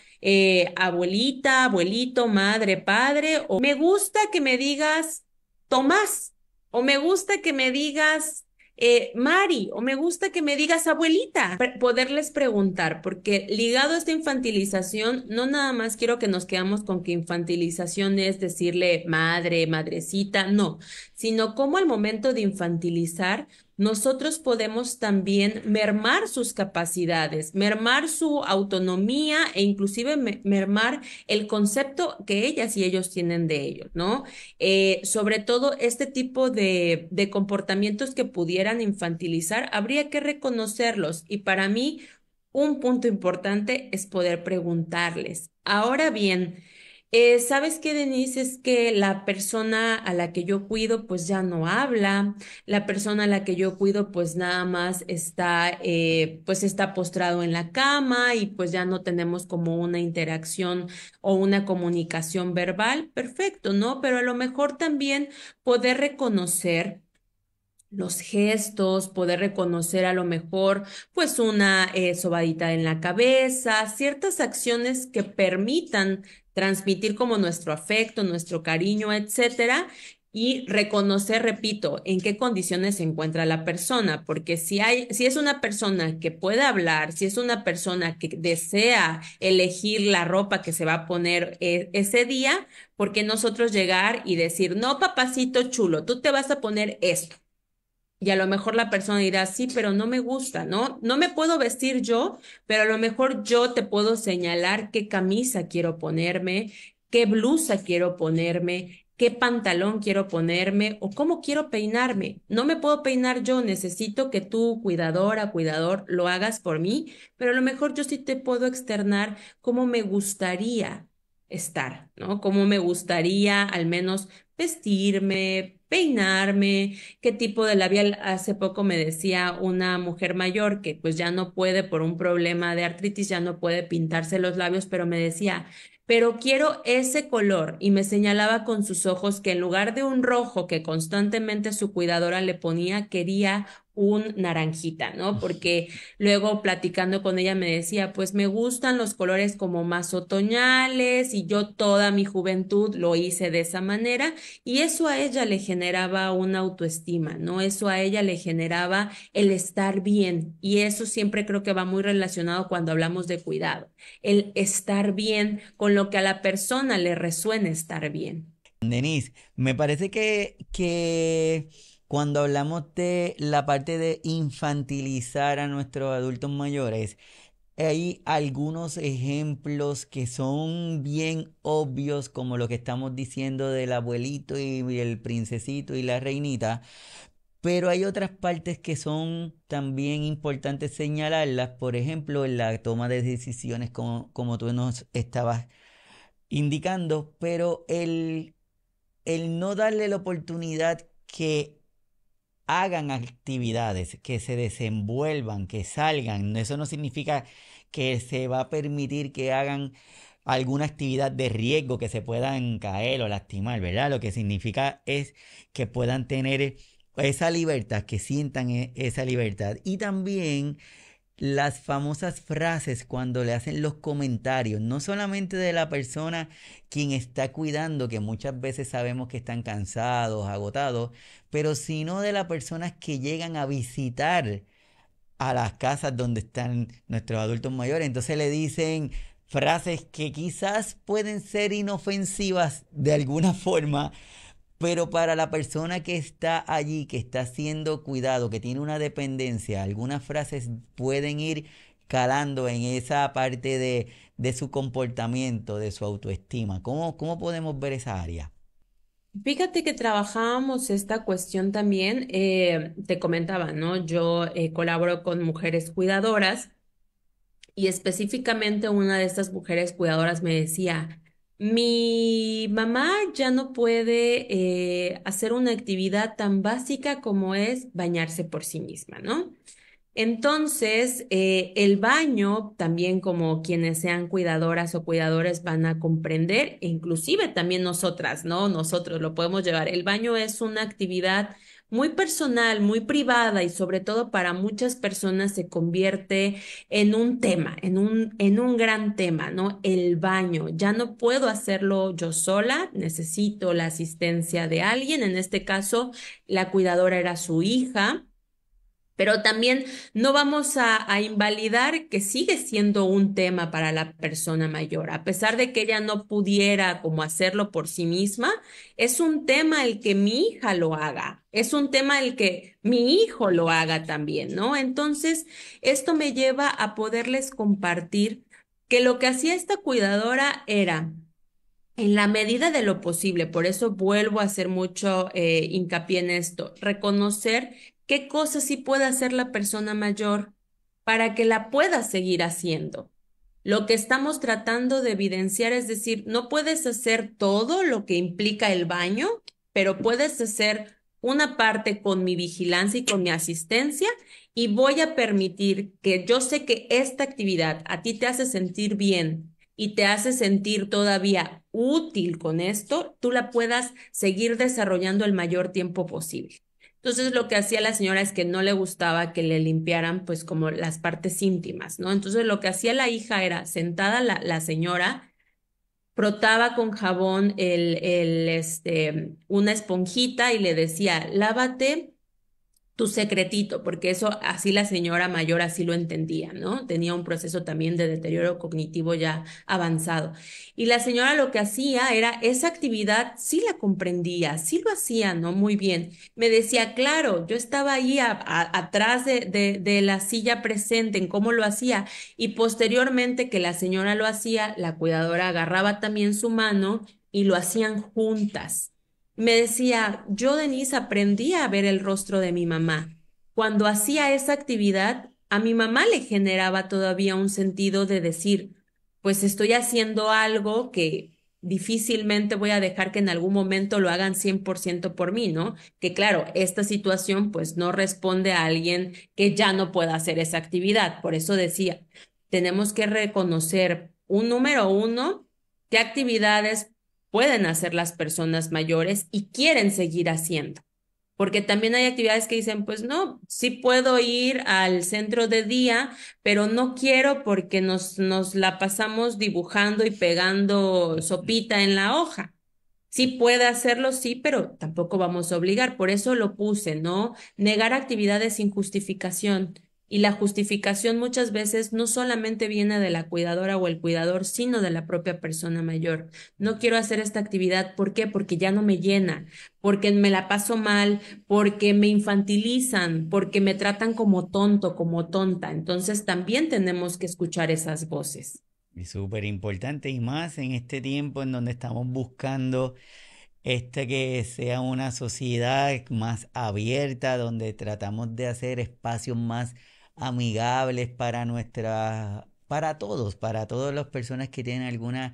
abuelita, abuelito, madre, padre? ¿O me gusta que me digas Tomás? ¿O me gusta que me digas Mari? ¿O me gusta que me digas abuelita? Poderles preguntar, porque ligado a esta infantilización, no nada más quiero que nos quedamos con que infantilización es decirle madre, madrecita, no, sino cómo al momento de infantilizar, nosotros podemos también mermar sus capacidades, mermar su autonomía e inclusive mermar el concepto que ellas y ellos tienen de ellos, ¿no? Sobre todo este tipo de comportamientos que pudieran infantilizar, habría que reconocerlos y para mí un punto importante es poder preguntarles. Ahora bien, ¿sabes qué, Denise? Es que la persona a la que yo cuido pues ya no habla, la persona a la que yo cuido pues nada más pues está postrado en la cama y pues ya no tenemos como una interacción o una comunicación verbal, perfecto, ¿no? Pero a lo mejor también poder reconocer los gestos, poder reconocer a lo mejor pues una sobadita en la cabeza, ciertas acciones que permitan transmitir como nuestro afecto, nuestro cariño, etcétera. Y reconocer, repito, en qué condiciones se encuentra la persona, porque si es una persona que puede hablar, si es una persona que desea elegir la ropa que se va a poner ese día, ¿por qué nosotros llegar y decir, no, papacito chulo, tú te vas a poner esto? Y a lo mejor la persona dirá, sí, pero no me gusta, ¿no? No me puedo vestir yo, pero a lo mejor yo te puedo señalar qué camisa quiero ponerme, qué blusa quiero ponerme, qué pantalón quiero ponerme o cómo quiero peinarme. No me puedo peinar yo, necesito que tú, cuidadora, cuidador, lo hagas por mí, pero a lo mejor yo sí te puedo externar cómo me gustaría estar, ¿no? Cómo me gustaría al menos vestirme, peinarme, qué tipo de labial. Hace poco me decía una mujer mayor que pues ya no puede por un problema de artritis, ya no puede pintarse los labios, pero me decía, pero quiero ese color y me señalaba con sus ojos que en lugar de un rojo que constantemente su cuidadora le ponía, quería un naranjita, ¿no? Porque luego platicando con ella me decía, pues me gustan los colores como más otoñales y yo toda mi juventud lo hice de esa manera y eso a ella le generaba una autoestima, ¿no? Eso a ella le generaba el estar bien y eso siempre creo que va muy relacionado cuando hablamos de cuidado, el estar bien con lo que a la persona le resuena estar bien. Denise, me parece que cuando hablamos de la parte de infantilizar a nuestros adultos mayores, hay algunos ejemplos que son bien obvios, como lo que estamos diciendo del abuelito y el princesito y la reinita, pero hay otras partes que son también importantes señalarlas, por ejemplo, en la toma de decisiones, como tú nos estabas indicando, pero el no darle la oportunidad que hagan actividades, que se desenvuelvan, que salgan. Eso no significa que se va a permitir que hagan alguna actividad de riesgo, que se puedan caer o lastimar, ¿verdad? Lo que significa es que puedan tener esa libertad, que sientan esa libertad. Y también las famosas frases cuando le hacen los comentarios, no solamente de la persona quien está cuidando, que muchas veces sabemos que están cansados, agotados, pero sino de las personas que llegan a visitar a las casas donde están nuestros adultos mayores. Entonces le dicen frases que quizás pueden ser inofensivas de alguna forma, pero para la persona que está allí, que está siendo cuidado, que tiene una dependencia, algunas frases pueden ir calando en esa parte de su comportamiento, de su autoestima. ¿Cómo podemos ver esa área? Fíjate que trabajábamos esta cuestión también, te comentaba, ¿no? Yo colaboro con mujeres cuidadoras. Y específicamente una de estas mujeres cuidadoras me decía, mi mamá ya no puede hacer una actividad tan básica como es bañarse por sí misma, ¿no? Entonces, el baño, también como quienes sean cuidadoras o cuidadores van a comprender, e inclusive también nosotras, ¿no? Nosotros lo podemos llevar. El baño es una actividad muy personal, muy privada y sobre todo para muchas personas se convierte en un tema, en un gran tema, ¿no? El baño. Ya no puedo hacerlo yo sola, necesito la asistencia de alguien. En este caso, la cuidadora era su hija. Pero también no vamos a invalidar que sigue siendo un tema para la persona mayor. A pesar de que ella no pudiera como hacerlo por sí misma, es un tema el que mi hija lo haga, es un tema el que mi hijo lo haga también, ¿no? Entonces, esto me lleva a poderles compartir que lo que hacía esta cuidadora era en la medida de lo posible, por eso vuelvo a hacer mucho hincapié en esto, reconocer qué cosas sí puede hacer la persona mayor para que la pueda seguir haciendo. Lo que estamos tratando de evidenciar es decir, no puedes hacer todo lo que implica el baño, pero puedes hacer una parte con mi vigilancia y con mi asistencia y voy a permitir que yo sé que esta actividad a ti te hace sentir bien y te hace sentir todavía útil con esto, tú la puedas seguir desarrollando el mayor tiempo posible. Entonces lo que hacía la señora es que no le gustaba que le limpiaran pues como las partes íntimas, ¿no? Entonces lo que hacía la hija era sentada la señora, frotaba con jabón una esponjita y le decía, lávate tu secretito, porque eso así la señora mayor así lo entendía, ¿no? Tenía un proceso también de deterioro cognitivo ya avanzado. Y la señora lo que hacía era esa actividad, sí la comprendía, sí lo hacía, ¿no? Muy bien. Me decía, claro, yo estaba ahí atrás de la silla presente en cómo lo hacía y posteriormente que la señora lo hacía, la cuidadora agarraba también su mano y lo hacían juntas. Me decía, yo, Denise, aprendí a ver el rostro de mi mamá. Cuando hacía esa actividad, a mi mamá le generaba todavía un sentido de decir, pues estoy haciendo algo que difícilmente voy a dejar que en algún momento lo hagan 100% por mí, ¿no? Que claro, esta situación pues no responde a alguien que ya no pueda hacer esa actividad. Por eso decía, tenemos que reconocer un número uno, qué actividades pueden hacer las personas mayores y quieren seguir haciendo. Porque también hay actividades que dicen, pues no, sí puedo ir al centro de día, pero no quiero porque nos la pasamos dibujando y pegando sopita en la hoja. Sí puede hacerlo, sí, pero tampoco vamos a obligar. Por eso lo puse, ¿no? Negar actividades sin justificación. Y la justificación muchas veces no solamente viene de la cuidadora o el cuidador, sino de la propia persona mayor. No quiero hacer esta actividad, ¿por qué? Porque ya no me llena, porque me la paso mal, porque me infantilizan, porque me tratan como tonto, como tonta. Entonces también tenemos que escuchar esas voces. Y súper importante y más en este tiempo en donde estamos buscando que sea una sociedad más abierta, donde tratamos de hacer espacios más amigables para para todas las personas que tienen alguna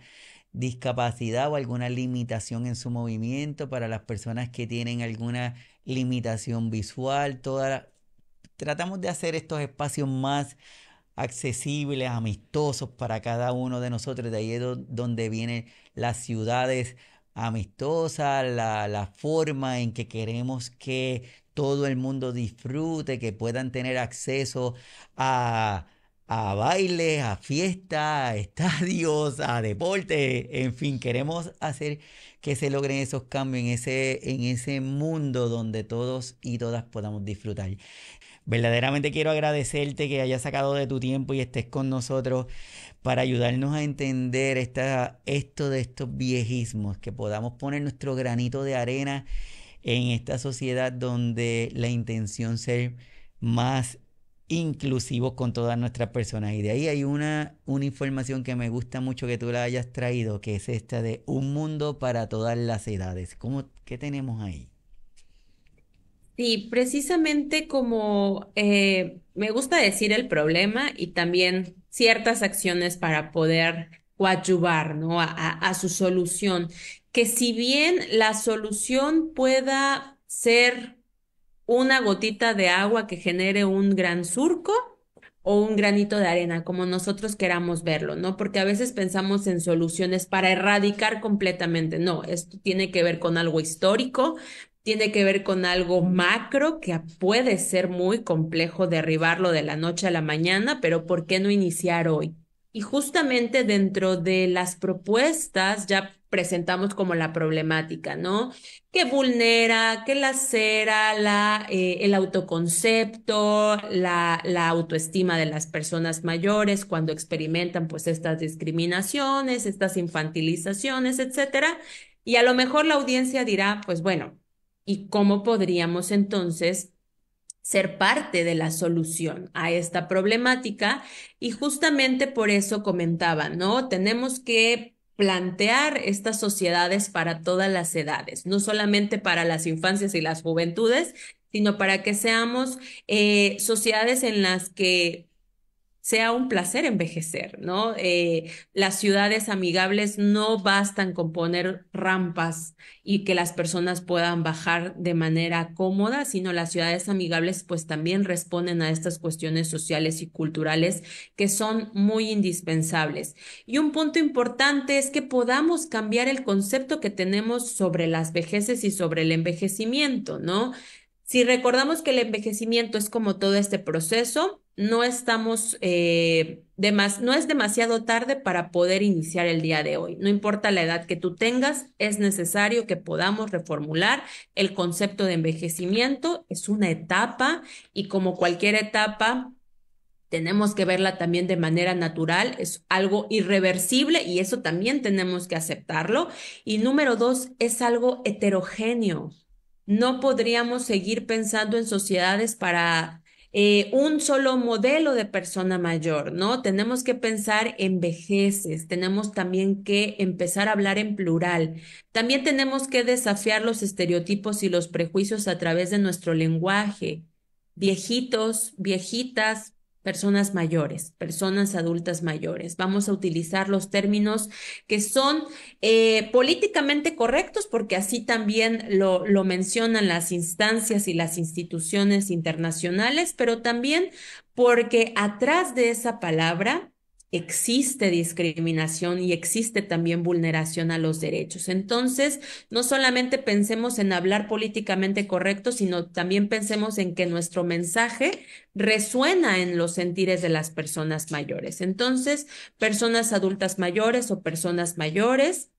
discapacidad o alguna limitación en su movimiento, para las personas que tienen alguna limitación visual, tratamos de hacer estos espacios más accesibles, amistosos para cada uno de nosotros. De ahí es donde vienen las ciudades amistosas, la forma en que queremos que todo el mundo disfrute, que puedan tener acceso a, a bailes, a fiestas, a estadios, a deporte, en fin, queremos hacer que se logren esos cambios en ese mundo donde todos y todas podamos disfrutar. Verdaderamente quiero agradecerte que hayas sacado de tu tiempo y estés con nosotros para ayudarnos a entender esto de estos viejismos, que podamos poner nuestro granito de arena en esta sociedad donde la intención ser más inclusivos con todas nuestras personas. Y de ahí hay una información que me gusta mucho que tú la hayas traído, que es esta de un mundo para todas las edades. ¿Qué tenemos ahí? Sí, precisamente como me gusta decir el problema y también ciertas acciones para poder coadyuvar, ¿no? A su solución. Que si bien la solución pueda ser una gotita de agua que genere un gran surco o un granito de arena, como nosotros queramos verlo, ¿no? Porque a veces pensamos en soluciones para erradicar completamente. No, esto tiene que ver con algo histórico, tiene que ver con algo macro que puede ser muy complejo derribarlo de la noche a la mañana, pero ¿por qué no iniciar hoy? Y justamente dentro de las propuestas ya presentamos como la problemática, ¿no? Que vulnera, que lacera el autoconcepto, la autoestima de las personas mayores cuando experimentan pues estas discriminaciones, estas infantilizaciones, etcétera. Y a lo mejor la audiencia dirá, pues bueno, ¿y cómo podríamos entonces ser parte de la solución a esta problemática? Y justamente por eso comentaba, ¿no? Tenemos que plantear estas sociedades para todas las edades, no solamente para las infancias y las juventudes, sino para que seamos sociedades en las que sea un placer envejecer, ¿no? Las ciudades amigables no bastan con poner rampas y que las personas puedan bajar de manera cómoda, sino las ciudades amigables pues también responden a estas cuestiones sociales y culturales que son muy indispensables. Y un punto importante es que podamos cambiar el concepto que tenemos sobre las vejeces y sobre el envejecimiento, ¿no? Si recordamos que el envejecimiento es como todo este proceso, no estamos, no es demasiado tarde para poder iniciar el día de hoy. No importa la edad que tú tengas, es necesario que podamos reformular el concepto de envejecimiento. Es una etapa y como cualquier etapa, tenemos que verla también de manera natural. Es algo irreversible y eso también tenemos que aceptarlo. Y número dos, es algo heterogéneo. No podríamos seguir pensando en sociedades para un solo modelo de persona mayor, ¿no? Tenemos que pensar en vejeces, tenemos también que empezar a hablar en plural. También tenemos que desafiar los estereotipos y los prejuicios a través de nuestro lenguaje. Viejitos, viejitas, personas mayores, personas adultas mayores. Vamos a utilizar los términos que son políticamente correctos, porque así también lo mencionan las instancias y las instituciones internacionales, pero también porque atrás de esa palabra existe discriminación y existe también vulneración a los derechos. Entonces, no solamente pensemos en hablar políticamente correcto, sino también pensemos en que nuestro mensaje resuena en los sentires de las personas mayores. Entonces, personas adultas mayores o personas mayores.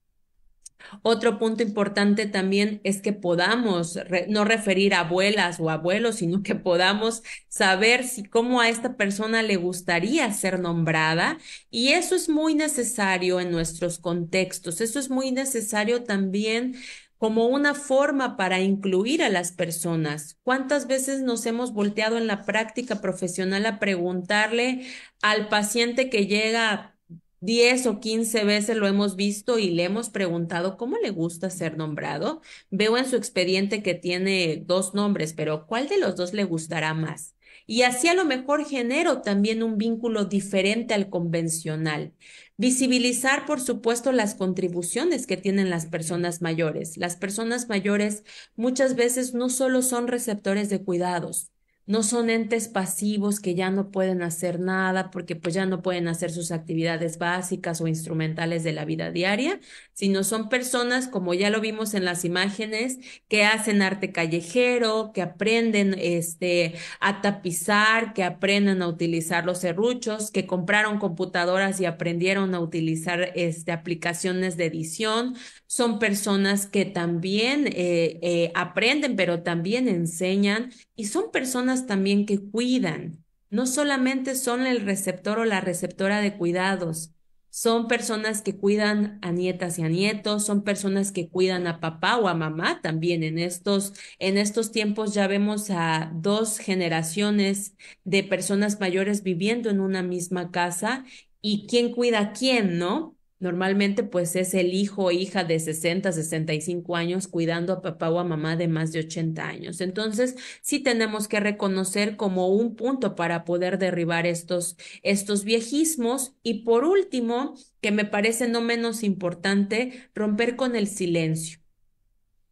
Otro punto importante también es que podamos no referir a abuelas o abuelos, sino que podamos saber si cómo a esta persona le gustaría ser nombrada. Y eso es muy necesario en nuestros contextos. Eso es muy necesario también como una forma para incluir a las personas. ¿Cuántas veces nos hemos volteado en la práctica profesional a preguntarle al paciente que llega 10 o 15 veces lo hemos visto y le hemos preguntado cómo le gusta ser nombrado? Veo en su expediente que tiene dos nombres, pero ¿cuál de los dos le gustará más? Y así a lo mejor genero también un vínculo diferente al convencional. Visibilizar, por supuesto, las contribuciones que tienen las personas mayores. Las personas mayores muchas veces no solo son receptores de cuidados, no son entes pasivos que ya no pueden hacer nada porque pues ya no pueden hacer sus actividades básicas o instrumentales de la vida diaria, sino son personas, como ya lo vimos en las imágenes, que hacen arte callejero, que aprenden a tapizar, que aprenden a utilizar los serruchos, que compraron computadoras y aprendieron a utilizar aplicaciones de edición. Son personas que también aprenden, pero también enseñan y son personas también que cuidan. No solamente son el receptor o la receptora de cuidados, son personas que cuidan a nietas y a nietos, son personas que cuidan a papá o a mamá también. En estos tiempos ya vemos a dos generaciones de personas mayores viviendo en una misma casa y quién cuida a quién, ¿no? Normalmente pues es el hijo o hija de 60, 65 años cuidando a papá o a mamá de más de 80 años. Entonces, sí tenemos que reconocer como un punto para poder derribar estos viejismos. Y por último, que me parece no menos importante, romper con el silencio.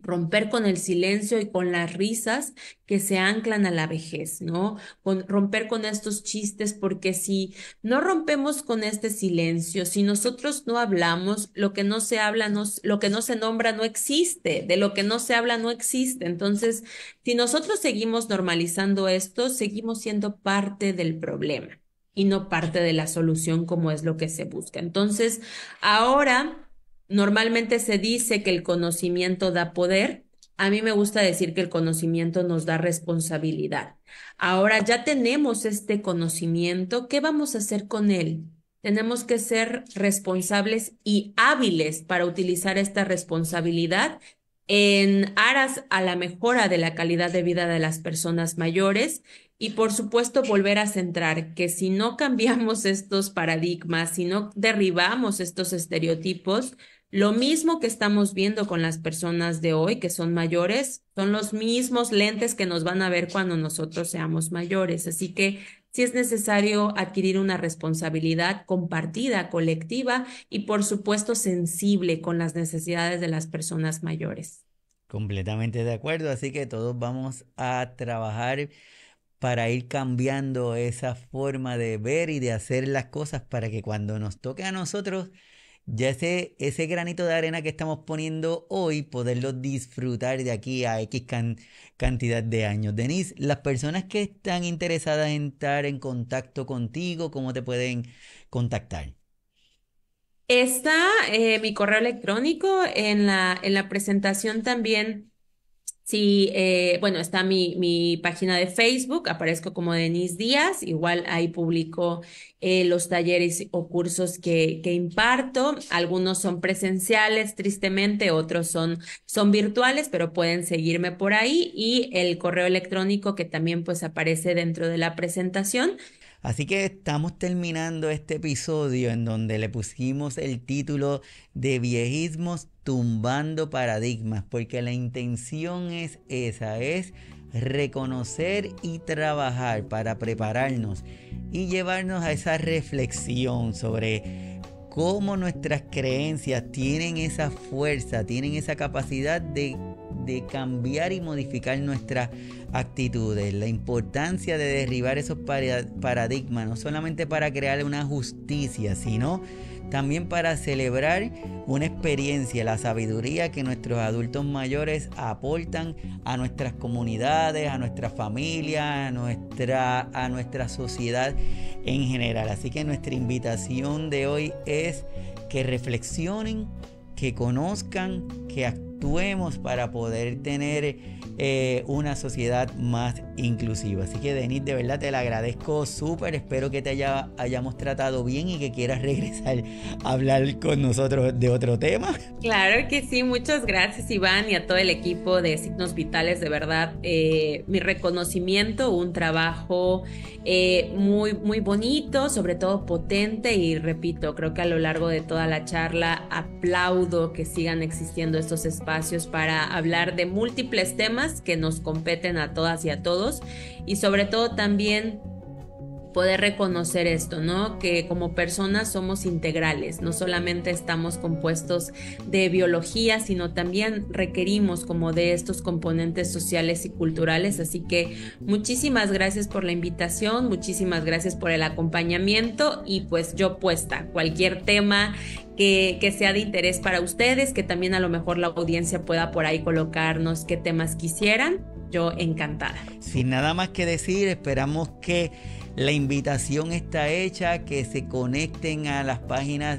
romper con el silencio y con las risas que se anclan a la vejez, ¿no? Romper con estos chistes, porque si no rompemos con este silencio, si nosotros no hablamos, lo que no se habla, lo que no se nombra no existe, de lo que no se habla no existe. Entonces, si nosotros seguimos normalizando esto, seguimos siendo parte del problema y no parte de la solución como es lo que se busca. Entonces, ahora... Normalmente se dice que el conocimiento da poder. A mí me gusta decir que el conocimiento nos da responsabilidad. Ahora ya tenemos este conocimiento, ¿qué vamos a hacer con él? Tenemos que ser responsables y hábiles para utilizar esta responsabilidad en aras a la mejora de la calidad de vida de las personas mayores y por supuesto volver a centrar que si no cambiamos estos paradigmas, si no derribamos estos estereotipos, lo mismo que estamos viendo con las personas de hoy que son mayores, son los mismos lentes que nos van a ver cuando nosotros seamos mayores. Así que sí es necesario adquirir una responsabilidad compartida, colectiva y por supuesto sensible con las necesidades de las personas mayores. Completamente de acuerdo, así que todos vamos a trabajar para ir cambiando esa forma de ver y de hacer las cosas para que cuando nos toque a nosotros, ya ese granito de arena que estamos poniendo hoy, poderlo disfrutar de aquí a cantidad de años. Denise, las personas que están interesadas en estar en contacto contigo, ¿cómo te pueden contactar? Está mi correo electrónico en la presentación también. Sí, bueno, está mi página de Facebook, aparezco como Denise Díaz, igual ahí publico los talleres o cursos que imparto, algunos son presenciales, tristemente, otros son virtuales, pero pueden seguirme por ahí y el correo electrónico que también pues aparece dentro de la presentación. Así que estamos terminando este episodio en donde le pusimos el título de Viejismos tumbando paradigmas, porque la intención es esa, es reconocer y trabajar para prepararnos y llevarnos a esa reflexión sobre cómo nuestras creencias tienen esa fuerza, tienen esa capacidad de cambiar y modificar nuestras actitudes, la importancia de derribar esos paradigmas, no solamente para crear una justicia, sino también para celebrar una experiencia, la sabiduría que nuestros adultos mayores aportan a nuestras comunidades, a nuestras familias, a nuestra sociedad en general. Así que nuestra invitación de hoy es que reflexionen, que conozcan, que actuemos para poder tener una sociedad más inclusiva. Así que Denise, de verdad te la agradezco súper, espero que hayamos tratado bien y que quieras regresar a hablar con nosotros de otro tema. Claro que sí, muchas gracias Iván y a todo el equipo de Signos Vitales, de verdad, mi reconocimiento, un trabajo muy, muy bonito, sobre todo potente y repito, creo que a lo largo de toda la charla aplaudo que sigan existiendo estos espacios para hablar de múltiples temas que nos competen a todas y a todos y sobre todo también poder reconocer esto, ¿no? Que como personas somos integrales, no solamente estamos compuestos de biología, sino también requerimos como de estos componentes sociales y culturales, así que muchísimas gracias por la invitación, muchísimas gracias por el acompañamiento y pues yo puesta, cualquier tema que sea de interés para ustedes, que también a lo mejor la audiencia pueda por ahí colocarnos qué temas quisieran, yo encantada. Sin nada más que decir, esperamos que la invitación está hecha, que se conecten a las páginas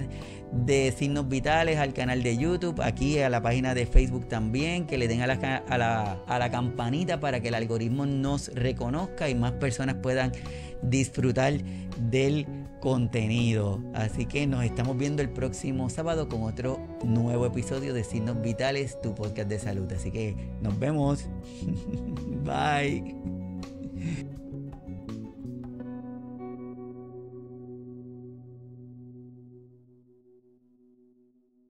de Signos Vitales, al canal de YouTube, aquí a la página de Facebook también, que le den a la campanita para que el algoritmo nos reconozca y más personas puedan disfrutar del contenido. Así que nos estamos viendo el próximo sábado con otro nuevo episodio de Signos Vitales, tu podcast de salud. Así que nos vemos. Bye.